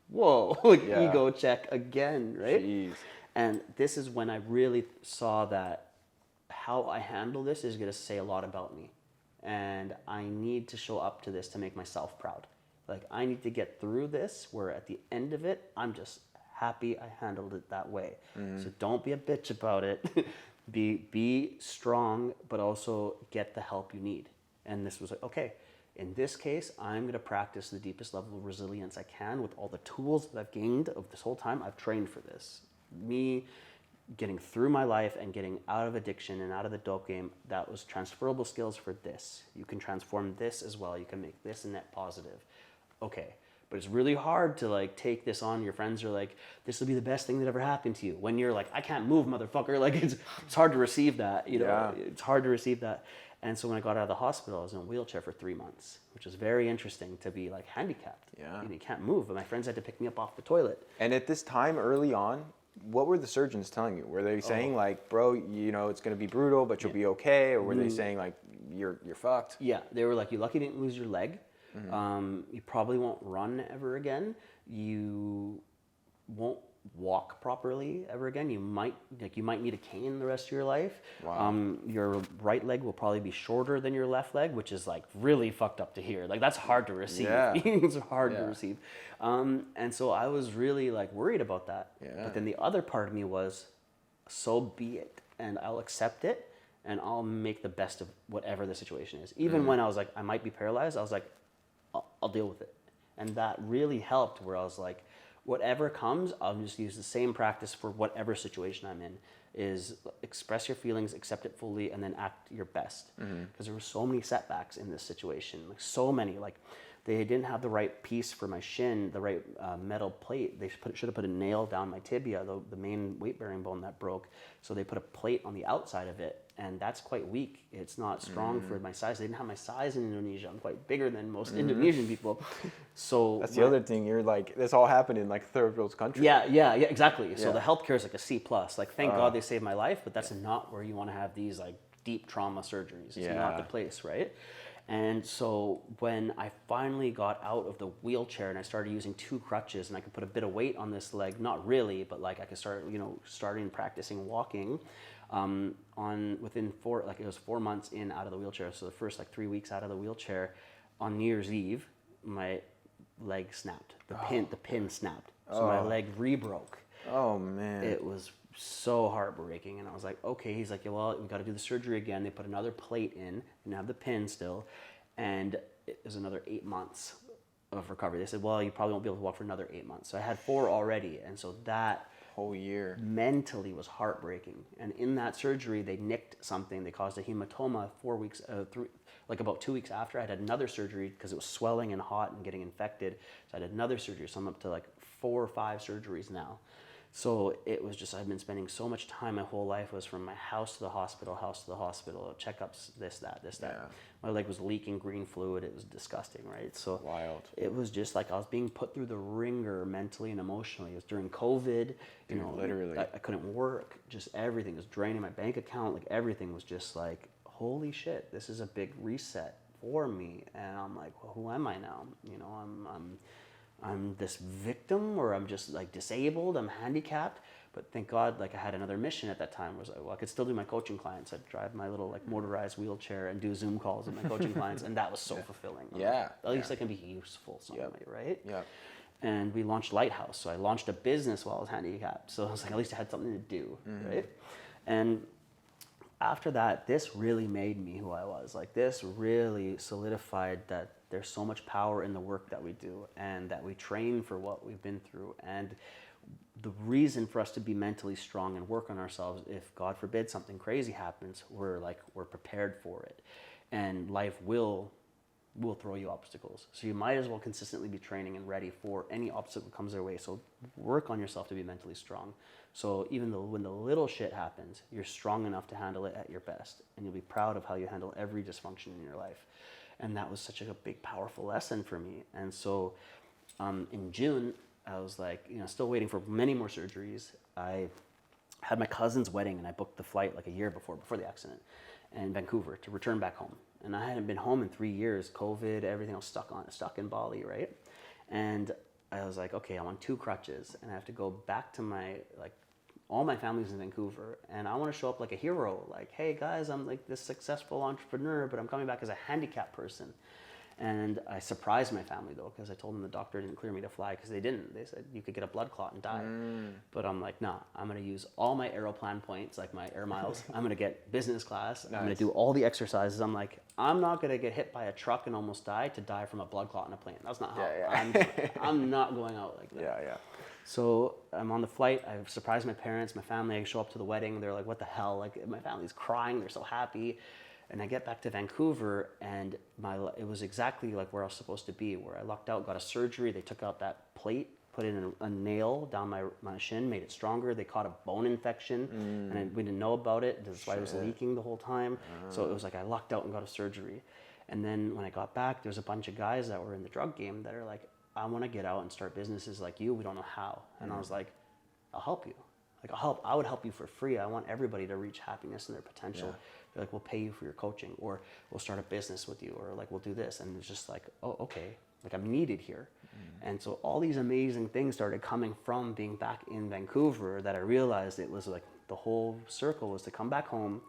Whoa, like Yeah. ego check again, right? Jeez. And this is when I really saw that how I handle this is going to say a lot about me. And I need to show up to this to make myself proud. Like I need to get through this where at the end of it, I'm just happy I handled it that way. So don't be a bitch about it. be strong, but also get the help you need. And this was like, okay, in this case, I'm going to practice the deepest level of resilience I can with all the tools that I've gained of this whole time. I've trained for this. Me getting through my life and getting out of addiction and out of the dope game, that was transferable skills for this. You can transform this as well. You can make this a net positive. Okay. But it's really hard to like take this on. Your friends are like, this will be the best thing that ever happened to you. When you're like, I can't move, motherfucker. Like it's hard to receive that, you know, Yeah. It's hard to receive that. And so when I got out of the hospital, I was in a wheelchair for 3 months, which was very interesting to be like handicapped. Yeah. You can't move. But my friends had to pick me up off the toilet. And at this time, early on, what were the surgeons telling you? Were they saying like, bro, you know, it's gonna be brutal, but you'll be okay? Or were they saying like, you're fucked? Yeah, they were like, you're lucky you didn't lose your leg. You probably won't run ever again. You won't walk properly ever again. You might need a cane the rest of your life. Wow. Your right leg will probably be shorter than your left leg, which is like really fucked up to hear. Like that's hard to receive. Yeah. It's hard to Yeah. receive. And so I was really like worried about that. Yeah. But then the other part of me was, so be it, and I'll accept it, and I'll make the best of whatever the situation is. Even when I was like, I might be paralyzed, I was like, I'll deal with it. And that really helped, where I was like, whatever comes, I'll just use the same practice for whatever situation I'm in, is express your feelings, accept it fully, and then act your best. Because there were so many setbacks in this situation, like so many. Like they didn't have the right piece for my shin, the right metal plate. They should have put a nail down my tibia, the main weight-bearing bone that broke. So they put a plate on the outside of it, and that's quite weak. It's not strong for my size. They didn't have my size in Indonesia. I'm quite bigger than most Indonesian people. So That's the other thing. You're like, this all happened in like third world country. yeah, exactly. So Yeah. the healthcare is like a C+. Like, thank God they saved my life, but that's not where you want to have these like deep trauma surgeries. It's not the place, right? And so when I finally got out of the wheelchair and I started using 2 crutches and I could put a bit of weight on this leg, not really, but like I could start, starting practicing walking within 4 months in out of the wheelchair. So the first like 3 weeks out of the wheelchair, on New Year's Eve, my leg snapped. The pin snapped. So my leg rebroke. Oh man. It was so heartbreaking, and I was like, okay. He's like, yeah, well, we got to do the surgery again. They put another plate in and have the pin still, and it was another 8 months of recovery. They said, well, you probably won't be able to walk for another 8 months. So I had 4 already, and so that Whole year. mentally was heartbreaking. And in that surgery, they nicked something. They caused a hematoma 4 weeks, about 2 weeks after. I had another surgery because it was swelling and hot and getting infected. So I had another surgery. So I'm up to like 4 or 5 surgeries now. So it was just, I've been spending so much time, my whole life was from my house to the hospital, checkups, this, that. Yeah. My leg was leaking green fluid. It was disgusting, right? So Wild. it was just like I was being put through the ringer mentally and emotionally. It was during COVID, literally. I couldn't work. Just everything was draining my bank account. Like everything was just like, holy shit, this is a big reset for me. And I'm like, well, who am I now? I'm this victim, or I'm just like disabled, I'm handicapped. But thank God, like I had another mission at that time. Was like, well, I could still do my coaching clients. I'd drive my little like motorized wheelchair and do Zoom calls with my coaching clients, and that was so fulfilling. Yeah. At least I can be useful some way, right? Yeah. And we launched Lighthouse. So I launched a business while I was handicapped. So I was like, at least I had something to do, right? And after that, this really made me who I was. Like this really solidified that there's so much power in the work that we do, and that we train for what we've been through. And the reason for us to be mentally strong and work on ourselves, if God forbid something crazy happens, we're prepared for it. And life will throw you obstacles. So you might as well consistently be training and ready for any obstacle that comes their way. So work on yourself to be mentally strong. So even though when the little shit happens, you're strong enough to handle it at your best. And you'll be proud of how you handle every dysfunction in your life. And that was such a big, powerful lesson for me. And so in June, I was like, still waiting for many more surgeries. I had my cousin's wedding, and I booked the flight like a year before the accident, in Vancouver to return back home. And I hadn't been home in 3 years. COVID, everything was stuck in Bali, right? And I was like, okay, I'm on 2 crutches, and I have to go back to all my family's in Vancouver, and I want to show up like a hero. Like, hey guys, I'm like this successful entrepreneur, but I'm coming back as a handicapped person. And I surprised my family though, because I told them the doctor didn't clear me to fly, because they didn't. They said you could get a blood clot and die. But I'm like, nah, I'm going to use all my Aeroplan points, like my air miles. I'm going to get business class. Nice. I'm going to do all the exercises. I'm like, I'm not going to get hit by a truck and almost die to die from a blood clot in a plane. That's not how I'm not going out like that. Yeah. So I'm on the flight. I've surprised my parents, my family. I show up to the wedding. They're like, what the hell? Like, my family's crying. They're so happy. And I get back to Vancouver, and it was exactly like where I was supposed to be, where I lucked out, got a surgery. They took out that plate, put in a nail down my shin, made it stronger. They caught a bone infection, and we didn't know about it. That's why it was leaking the whole time. So it was like I lucked out and got a surgery. And then when I got back, there's a bunch of guys that were in the drug game that are like, I want to get out and start businesses like you. We don't know how. And I was like, I'll help you. Like, I would help you for free. I want everybody to reach happiness and their potential. Yeah. They're like, we'll pay you for your coaching, or we'll start a business with you, or like, we'll do this. And it's just like, oh, okay. Like, I'm needed here. And so all these amazing things started coming from being back in Vancouver, that I realized it was like the whole circle was to come back home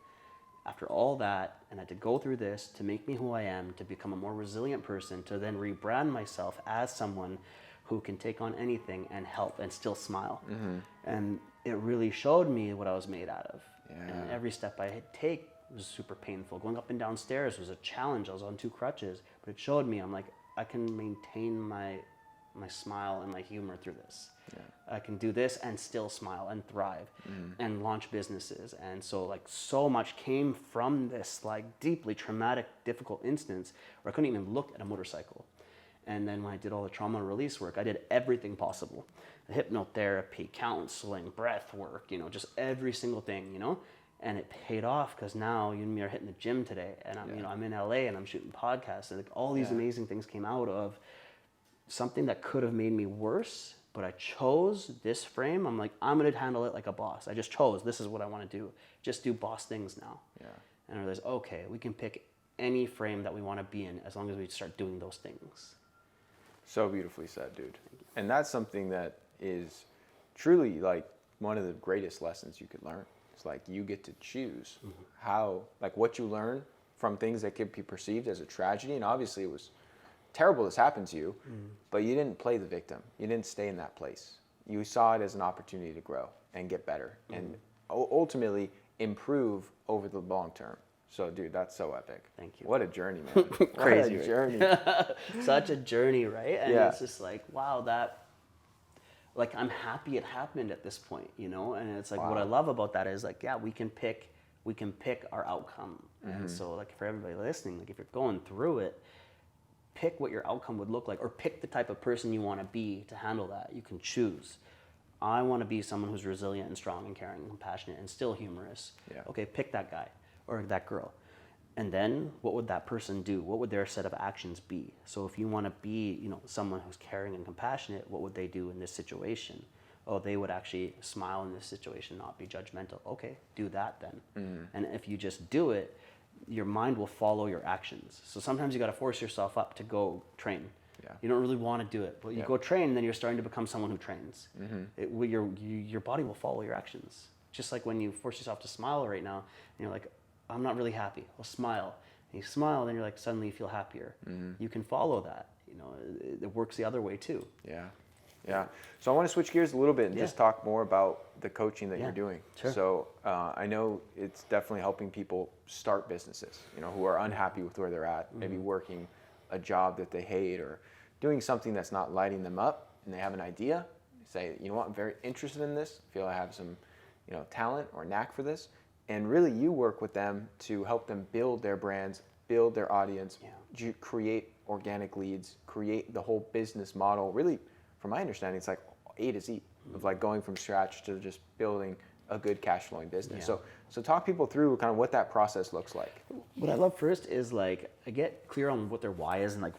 after all that, and I had to go through this to make me who I am, to become a more resilient person, to then rebrand myself as someone who can take on anything and help and still smile. And it really showed me what I was made out of. Yeah. And every step I take was super painful. Going up and down stairs was a challenge. I was on 2 crutches, but it showed me, I'm like, I can maintain my smile and my humor through this. Yeah. I can do this and still smile and thrive and launch businesses. And so like so much came from this like deeply traumatic, difficult instance where I couldn't even look at a motorcycle. And then when I did all the trauma release work, I did everything possible. Hypnotherapy, counseling, breath work, just every single thing, and it paid off, because now you and me are hitting the gym today, and I'm in LA and I'm shooting podcasts, and like all these amazing things came out of something that could have made me worse, but I chose this frame. I'm like, I'm going to handle it like a boss. I just chose, this is what I want to do. Just do boss things now. Yeah. And I realized, okay, we can pick any frame that we want to be in as long as we start doing those things. So beautifully said, dude. And that's something that is truly like one of the greatest lessons you could learn. It's like you get to choose how, like what you learn from things that could be perceived as a tragedy. And obviously it was terrible this happened to you, but you didn't play the victim. You didn't stay in that place. You saw it as an opportunity to grow and get better and ultimately improve over the long term. So, dude, that's so epic. Thank you. What a journey, man. Crazy. What a journey. Such a journey, right? And it's just like, wow, like, I'm happy it happened at this point, And it's like, what I love about that is like, yeah, we can pick our outcome. And so, like, for everybody listening, like, if you're going through it, pick what your outcome would look like, or pick the type of person you want to be to handle that. You can choose. I want to be someone who's resilient and strong and caring and compassionate and still humorous. Yeah. Okay, pick that guy or that girl. And then what would that person do? What would their set of actions be? So if you want to be, someone who's caring and compassionate, what would they do in this situation? Oh, they would actually smile in this situation, not be judgmental. Okay, do that then. And if you just do it, your mind will follow your actions. So sometimes you got to force yourself up to go train. Yeah. You don't really want to do it, but you go train, then you're starting to become someone who trains. Your body will follow your actions. Just like when you force yourself to smile right now, and you're like, I'm not really happy. Well, smile. And you smile, then you're like, suddenly you feel happier. You can follow that. You know, it works the other way too. Yeah. Yeah. So I want to switch gears a little bit and just talk more about the coaching that you're doing. Sure. So I know it's definitely helping people start businesses, you know, who are unhappy with where they're at, maybe working a job that they hate or doing something that's not lighting them up, and they have an idea. Say, you know what, I'm very interested in this. I feel I have some, you know, talent or knack for this. And really you work with them to help them build their brands, build their audience, create organic leads, create the whole business model. Really, from my understanding, it's like A to Z of like going from scratch to just building a good cash flowing business. So talk people through kind of what that process looks like. What I love first is like, I get clear on what their why is and like,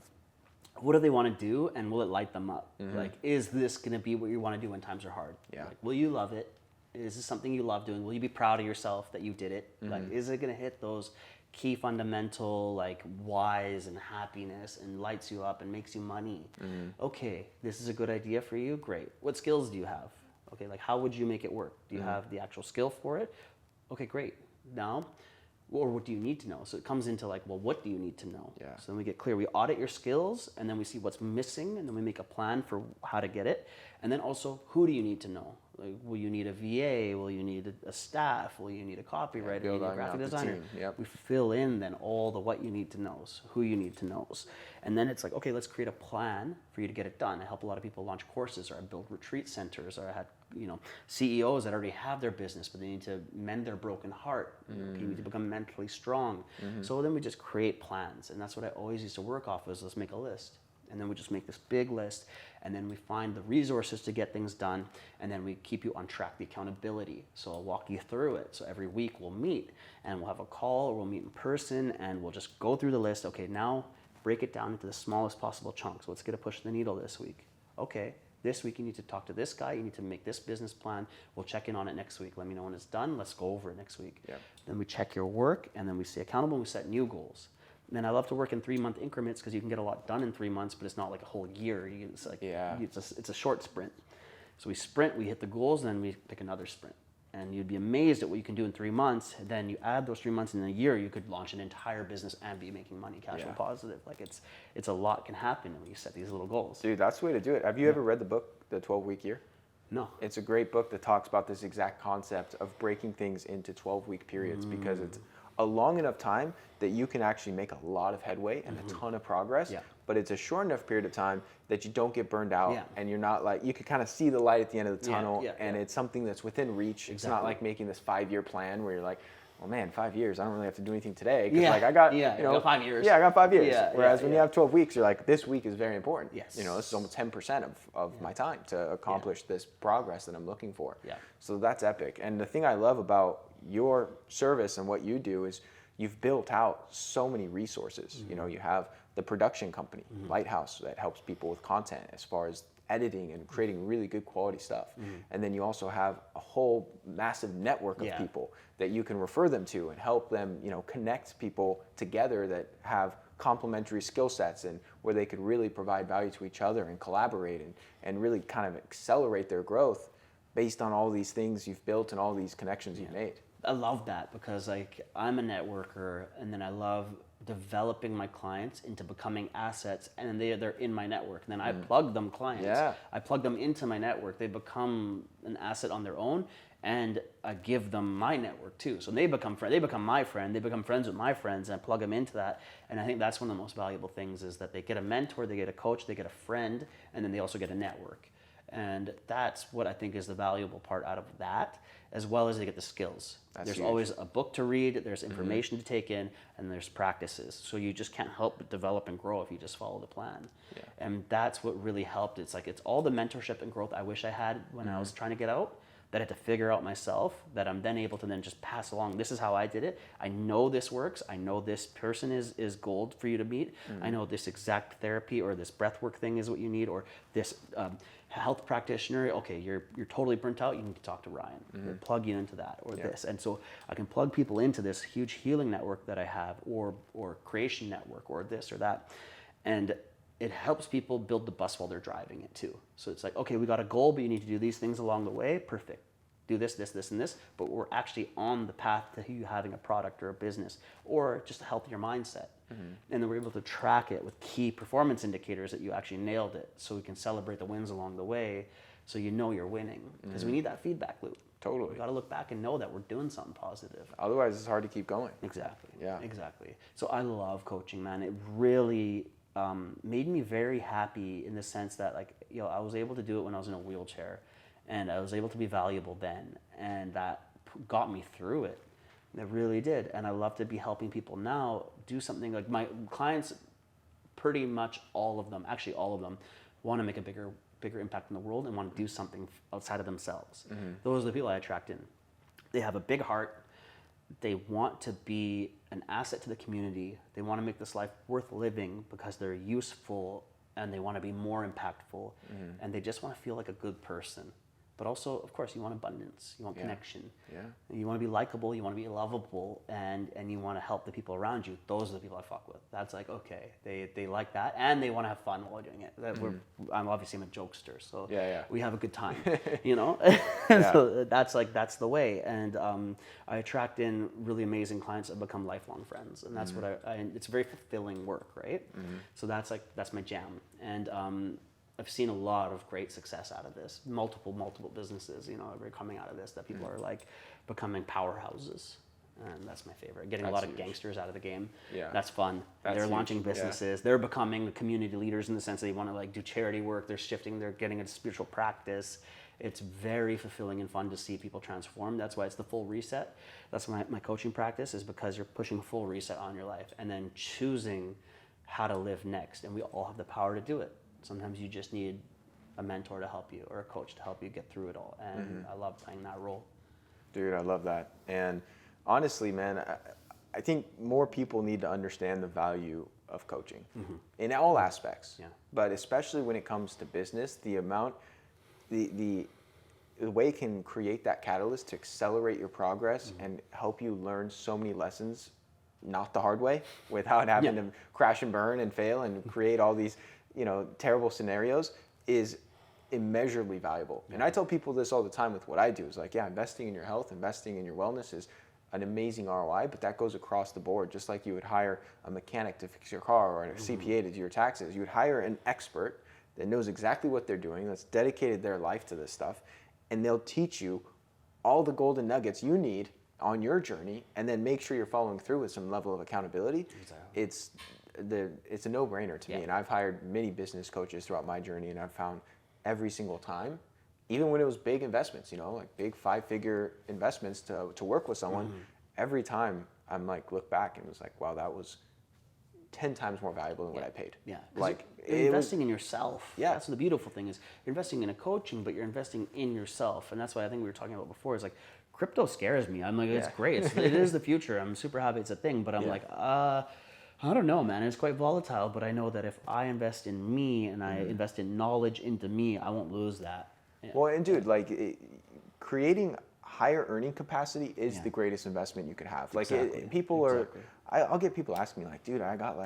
what do they want to do and will it light them up? Like, is this going to be what you want to do when times are hard? Yeah. Like, will you love it? Is this something you love doing? Will you be proud of yourself that you did it? Like, is it going to hit those key fundamental like whys and happiness and lights you up and makes you money? Okay, this is a good idea for you. Great. What skills do you have? Okay, like how would you make it work? Do you have the actual skill for it? Okay, great. Now, or what do you need to know? So it comes into like, well, what do you need to know? Yeah. So then we get clear. We audit your skills, and then we see what's missing, and then we make a plan for how to get it. And then also, who do you need to know? Like, will you need a VA? Will you need a staff? Will you need a copywriter? Will you need a graphic designer? We fill in then all the what you need to knows, who you need to knows. And then it's like, okay, let's create a plan for you to get it done. I help a lot of people launch courses, or I build retreat centers, or I had CEOs that already have their business, but they need to mend their broken heart. You need to become mentally strong. So then we just create plans. And that's what I always used to work off is let's make a list. And then we just make this big list, and then we find the resources to get things done, and then we keep you on track, the accountability. So I'll walk you through it. So every week we'll meet, and we'll have a call, or we'll meet in person, and we'll just go through the list. Okay, now break it down into the smallest possible chunks. What's going to push the needle this week? Okay, this week you need to talk to this guy, you need to make this business plan. We'll check in on it next week. Let me know when it's done. Let's go over it next week. Then we check your work, and then we stay accountable, and we set new goals. And I love to work in 3-month increments because you can get a lot done in 3 months, but it's not like a whole year. It's like it's a short sprint. So we sprint, we hit the goals, and then we pick another sprint. And you'd be amazed at what you can do in 3 months. And then you add those 3 months in a year, you could launch an entire business and be making money, cash flow positive. Like it's a lot can happen when you set these little goals. Dude, that's the way to do it. Have you ever read the book, The 12-Week Year? No. It's a great book that talks about this exact concept of breaking things into 12-week periods because it's a long enough time that you can actually make a lot of headway and a ton of progress, but it's a short enough period of time that you don't get burned out and you're not like, you can kind of see the light at the end of the tunnel and it's something that's within reach. It's not like making this 5-year plan where you're like, well, man, 5 years, I don't really have to do anything today. Cause like I got, I got 5 years. Yeah, I got 5 years. Whereas when you have 12 weeks, you're like, this week is very important. Yes. You know, this is almost 10% of my time to accomplish this progress that I'm looking for. So that's epic. And the thing I love about your service and what you do is you've built out so many resources. You know, you have the production company, Lighthouse, that helps people with content as far as editing and creating really good quality stuff. And then you also have a whole massive network of people that you can refer them to and help them, you know, connect people together that have complementary skill sets and where they could really provide value to each other and collaborate and really kind of accelerate their growth based on all these things you've built and all these connections you've made. I love that because like I'm a networker, and then I love developing my clients into becoming assets, and then they're in my network. And then I plug them clients. I plug them into my network. They become an asset on their own, and I give them my network too. So they become my friend. They become friends with my friends, and I plug them into that. And I think that's one of the most valuable things is that they get a mentor, they get a coach, they get a friend, and then they also get a network. And that's what I think is the valuable part out of that, as well as they get the skills. There's huge. Always a book to read, there's information to take in, and there's practices. So you just can't help but develop and grow if you just follow the plan. And that's what really helped. It's like, it's all the mentorship and growth I wish I had when I was trying to get out, that I had to figure out myself, that I'm then able to then just pass along. This is how I did it. I know this works. I know this person is gold for you to meet. I know this exact therapy or this breathwork thing is what you need, or this health practitioner. Okay, you're totally burnt out. You need to talk to Ryan. We'll plug you into that or this. And so I can plug people into this huge healing network that I have, or creation network, or this or that. And it helps people build the bus while they're driving it too. So it's like, okay, we got a goal, but you need to do these things along the way. Perfect. Do this, this, this, and this. But we're actually on the path to you having a product or a business or just a healthier mindset. And then we're able to track it with key performance indicators that you actually nailed it. So we can celebrate the wins along the way. So you know you're winning, because we need that feedback loop. Totally. We got to look back and know that we're doing something positive. Otherwise, it's hard to keep going. Exactly. Yeah. Exactly. So I love coaching, man. It really made me very happy in the sense that, like, I was able to do it when I was in a wheelchair, and I was able to be valuable then, and that got me through it. It really did. And I love to be helping people now do something. Like, my clients, pretty much all of them, want to make a bigger impact in the world and want to do something outside of themselves. Those are the people I attract in. They have a big heart. They want to be an asset to the community. They want to make this life worth living because they're useful, and they want to be more impactful, and they just want to feel like a good person. But also, of course, you want abundance, you want connection, you want to be likable, you want to be lovable, and you want to help the people around you. Those are the people I fuck with. That's like, okay, they like that, and they want to have fun while doing it. I'm a jokester, so we have a good time, So that's the way. And I attract in really amazing clients that become lifelong friends, and that's what it's very fulfilling work, right? So that's my jam. And I've seen a lot of great success out of this. Multiple businesses, are coming out of this that people are like becoming powerhouses. And that's my favorite. Getting a lot of gangsters out of the game. Yeah. That's fun. They're launching businesses. Yeah. They're becoming community leaders in the sense that they want to like do charity work. They're getting into spiritual practice. It's very fulfilling and fun to see people transform. That's why it's the full reset. That's my coaching practice, is because you're pushing a full reset on your life and then choosing how to live next. And we all have the power to do it. Sometimes you just need a mentor to help you, or a coach to help you get through it all. And I love playing that role. Dude, I love that. And honestly, man, I think more people need to understand the value of coaching in all aspects. Yeah. But especially when it comes to business, the way it can create that catalyst to accelerate your progress and help you learn so many lessons, not the hard way, without having to crash and burn and fail and create all these terrible scenarios, is immeasurably valuable. And I tell people this all the time with what I do, is like, investing in your health, investing in your wellness is an amazing ROI, but that goes across the board. Just like you would hire a mechanic to fix your car, or a CPA to do your taxes, you would hire an expert that knows exactly what they're doing, that's dedicated their life to this stuff, and they'll teach you all the golden nuggets you need on your journey, and then make sure you're following through with some level of accountability. Exactly. It's a no-brainer to me. And I've hired many business coaches throughout my journey, and I've found every single time, even when it was big investments, like big 5-figure investments to work with someone, every time I'm like, look back and was like, wow, that was 10 times more valuable than what I paid. Yeah. Like, you're investing in yourself. Yeah. That's the beautiful thing, is you're investing in a coaching, but you're investing in yourself. And that's why I think we were talking about before, is like, crypto scares me. I'm like, it's great. It is the future. I'm super happy it's a thing, but I'm like, I don't know, man. It's quite volatile, but I know that if I invest in me and I invest in knowledge into me, I won't lose that. Yeah. Well, and dude, creating higher earning capacity is the greatest investment you could have. Like, people are, I'll get people asking me like, dude, I got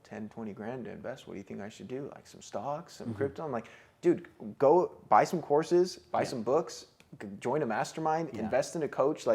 10, 20 grand to invest. What do you think I should do? Like some stocks, some crypto? I'm like, dude, go buy some courses, buy some books, join a mastermind, invest in a coach,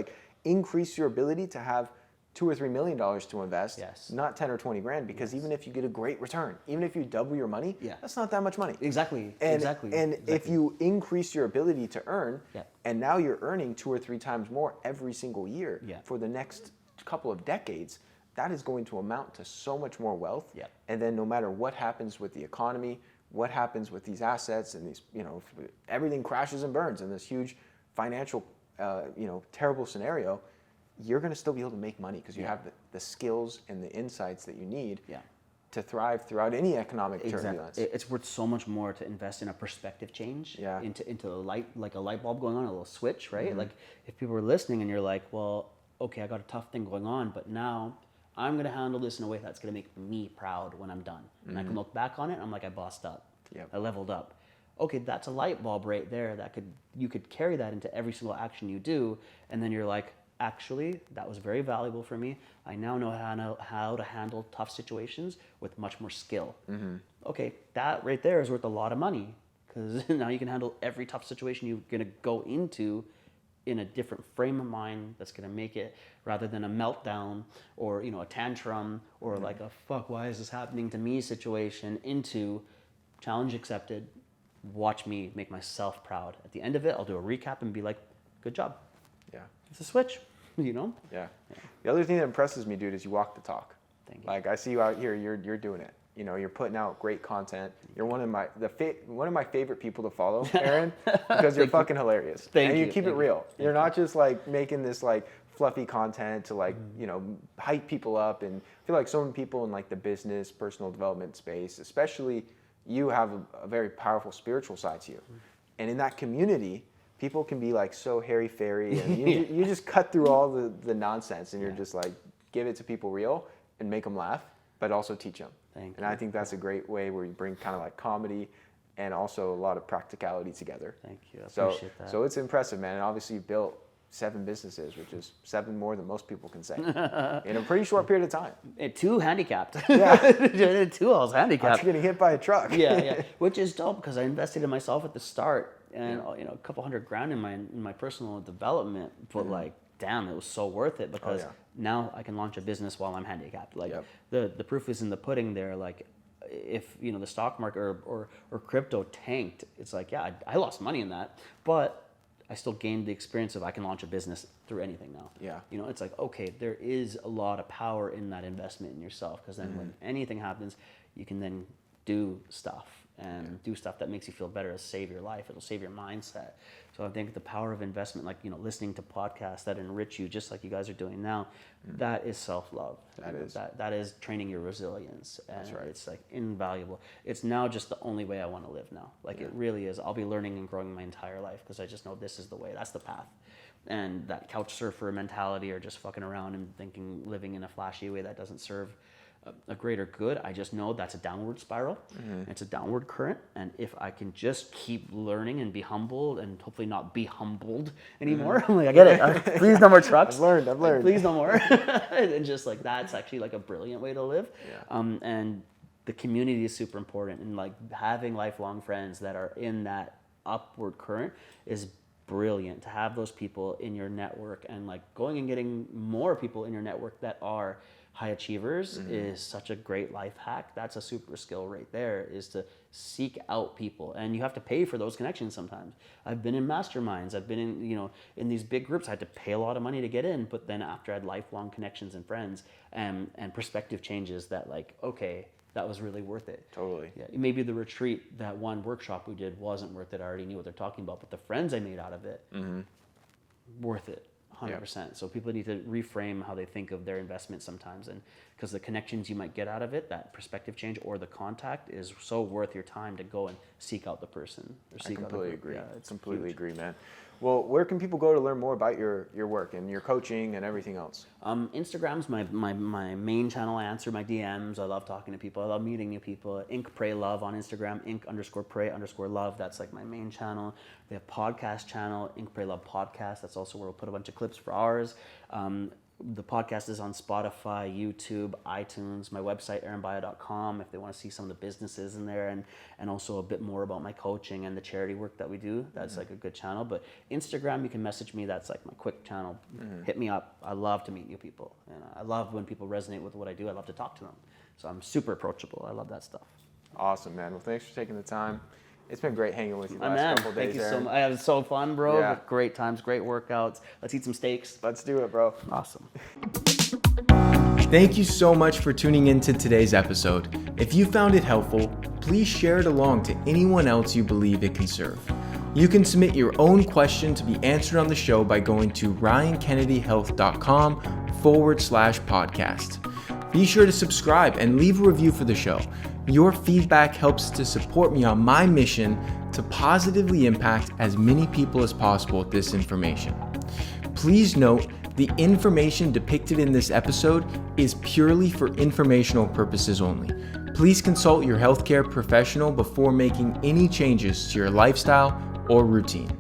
increase your ability to have $2 or $3 million to invest, not 10 or 20 grand, because even if you get a great return, even if you double your money, that's not that much money. Exactly. And if you increase your ability to earn, and now you're earning 2 or 3 times more every single year for the next couple of decades, that is going to amount to so much more wealth. And then no matter what happens with the economy, what happens with these assets, and these, everything crashes and burns in this huge financial, terrible scenario, you're going to still be able to make money because you have the skills and the insights that you need to thrive throughout any economic turbulence. It's worth so much more to invest in a perspective change, into a light, like a light bulb going on, a little switch, right? Like, if people are listening and you're like, well, okay, I got a tough thing going on, but now I'm going to handle this in a way that's going to make me proud when I'm done. And I can look back on it, I'm like, I bossed up. I leveled up. Okay, that's a light bulb right there you could carry that into every single action you do, and then you're like, actually, that was very valuable for me. I now know how to handle tough situations with much more skill. okay, that right there is worth a lot of money, because now you can handle every tough situation you're going to go into in a different frame of mind that's going to make it, rather than a meltdown or, you know, a tantrum or like a fuck, why is this happening to me situation, into challenge accepted, watch me make myself proud. At the end of it, I'll do a recap and be like, good job. Yeah. It's a switch, you know? Yeah. The other thing that impresses me, dude, is you walk the talk. Thank you. Like, I see you out here, you're doing it. You know, you're putting out great content. You're one of my favorite people to follow, Aren, because you're fucking hilarious. And you keep it real. You're not just like making this like fluffy content to like, you know, hype people up. And I feel like so many people in like the business, personal development space, especially you, have a very powerful spiritual side to you. And in that community, people can be like so hairy-fairy, and you just cut through all the nonsense, and you're just like, give it to people real and make them laugh, but also teach them. Thank and I think that's a great way where you bring kind of like comedy and also a lot of practicality together. Thank you. I appreciate that. So it's impressive, man. And obviously you've built 7 businesses, which is 7 more than most people can say in a pretty short period of time. And 2 handicapped. Yeah. 2 I was handicapped. After getting hit by a truck. Yeah. Which is dope, because I invested in myself at the start, and you know, a couple $100,000 in my personal development, but like, damn, it was so worth it, because now I can launch a business while I'm handicapped. Like, the proof is in the pudding there. Like, if, you know, the stock market or crypto tanked, it's like, yeah, I lost money in that, but I still gained the experience of I can launch a business through anything now. Yeah. You know, it's like, okay, there is a lot of power in that investment in yourself, because then when anything happens, you can then do stuff and do stuff that makes you feel better. It'll save your life. It'll save your mindset. So I think the power of investment, like, you know, listening to podcasts that enrich you, just like you guys are doing now, that is self-love. That is training your resilience. And that's right. It's like invaluable. It's now just the only way I want to live now. Like, it really is. I'll be learning and growing my entire life, because I just know this is the way. That's the path. And that couch surfer mentality, or just fucking around and thinking, living in a flashy way that doesn't serve a greater good, I just know that's a downward spiral. It's a downward current, and if I can just keep learning and be humbled, and hopefully not be humbled anymore, I'm like, I get it, please no more trucks. I've learned. Like, please no more. And just like, that's actually like a brilliant way to live. And the community is super important, and like having lifelong friends that are in that upward current is brilliant. To have those people in your network, and like going and getting more people in your network that are high achievers is such a great life hack. That's a super skill right there, is to seek out people, and you have to pay for those connections sometimes. I've been in masterminds, I've been in, you know, in these big groups. I had to pay a lot of money to get in, but then after I had lifelong connections and friends and perspective changes, that like, okay, that was really worth it. Totally. Yeah, maybe the retreat, that one workshop we did, wasn't worth it. I already knew what they're talking about, but the friends I made out of it, worth it. 100%. So people need to reframe how they think of their investment sometimes, and because the connections you might get out of it, that perspective change or the contact, is so worth your time to go and seek out the person. Or seek I completely agree. Yeah, it's completely huge. agree, man. Well, where can people go to learn more about your work and your coaching and everything else? Instagram's my main channel. I answer my DMs. I love talking to people. I love meeting new people. Ink Pray Love on Instagram. Ink_pray_love. That's like my main channel. We have podcast channel, Ink Pray Love Podcast. That's also where we'll put a bunch of clips for ours. The podcast is on Spotify, YouTube, iTunes, my website, arenbaya.com, if they want to see some of the businesses in there, and also a bit more about my coaching and the charity work that we do. That's like a good channel. But Instagram, you can message me. That's like my quick channel. Hit me up. I love to meet new people. And I love when people resonate with what I do. I love to talk to them. So I'm super approachable. I love that stuff. Awesome, man. Well, thanks for taking the time. It's been great hanging with you the last couple of days. Thank you so Aren. much. It was so fun, bro. Yeah. Great times, great workouts. Let's eat some steaks. Let's do it, bro. Awesome. Thank you so much for tuning into today's episode. If you found it helpful, please share it along to anyone else you believe it can serve. You can submit your own question to be answered on the show by going to ryankennedyhealth.com/podcast. Be sure to subscribe and leave a review for the show. Your feedback helps to support me on my mission to positively impact as many people as possible with this information. Please note, the information depicted in this episode is purely for informational purposes only. Please consult your healthcare professional before making any changes to your lifestyle or routine.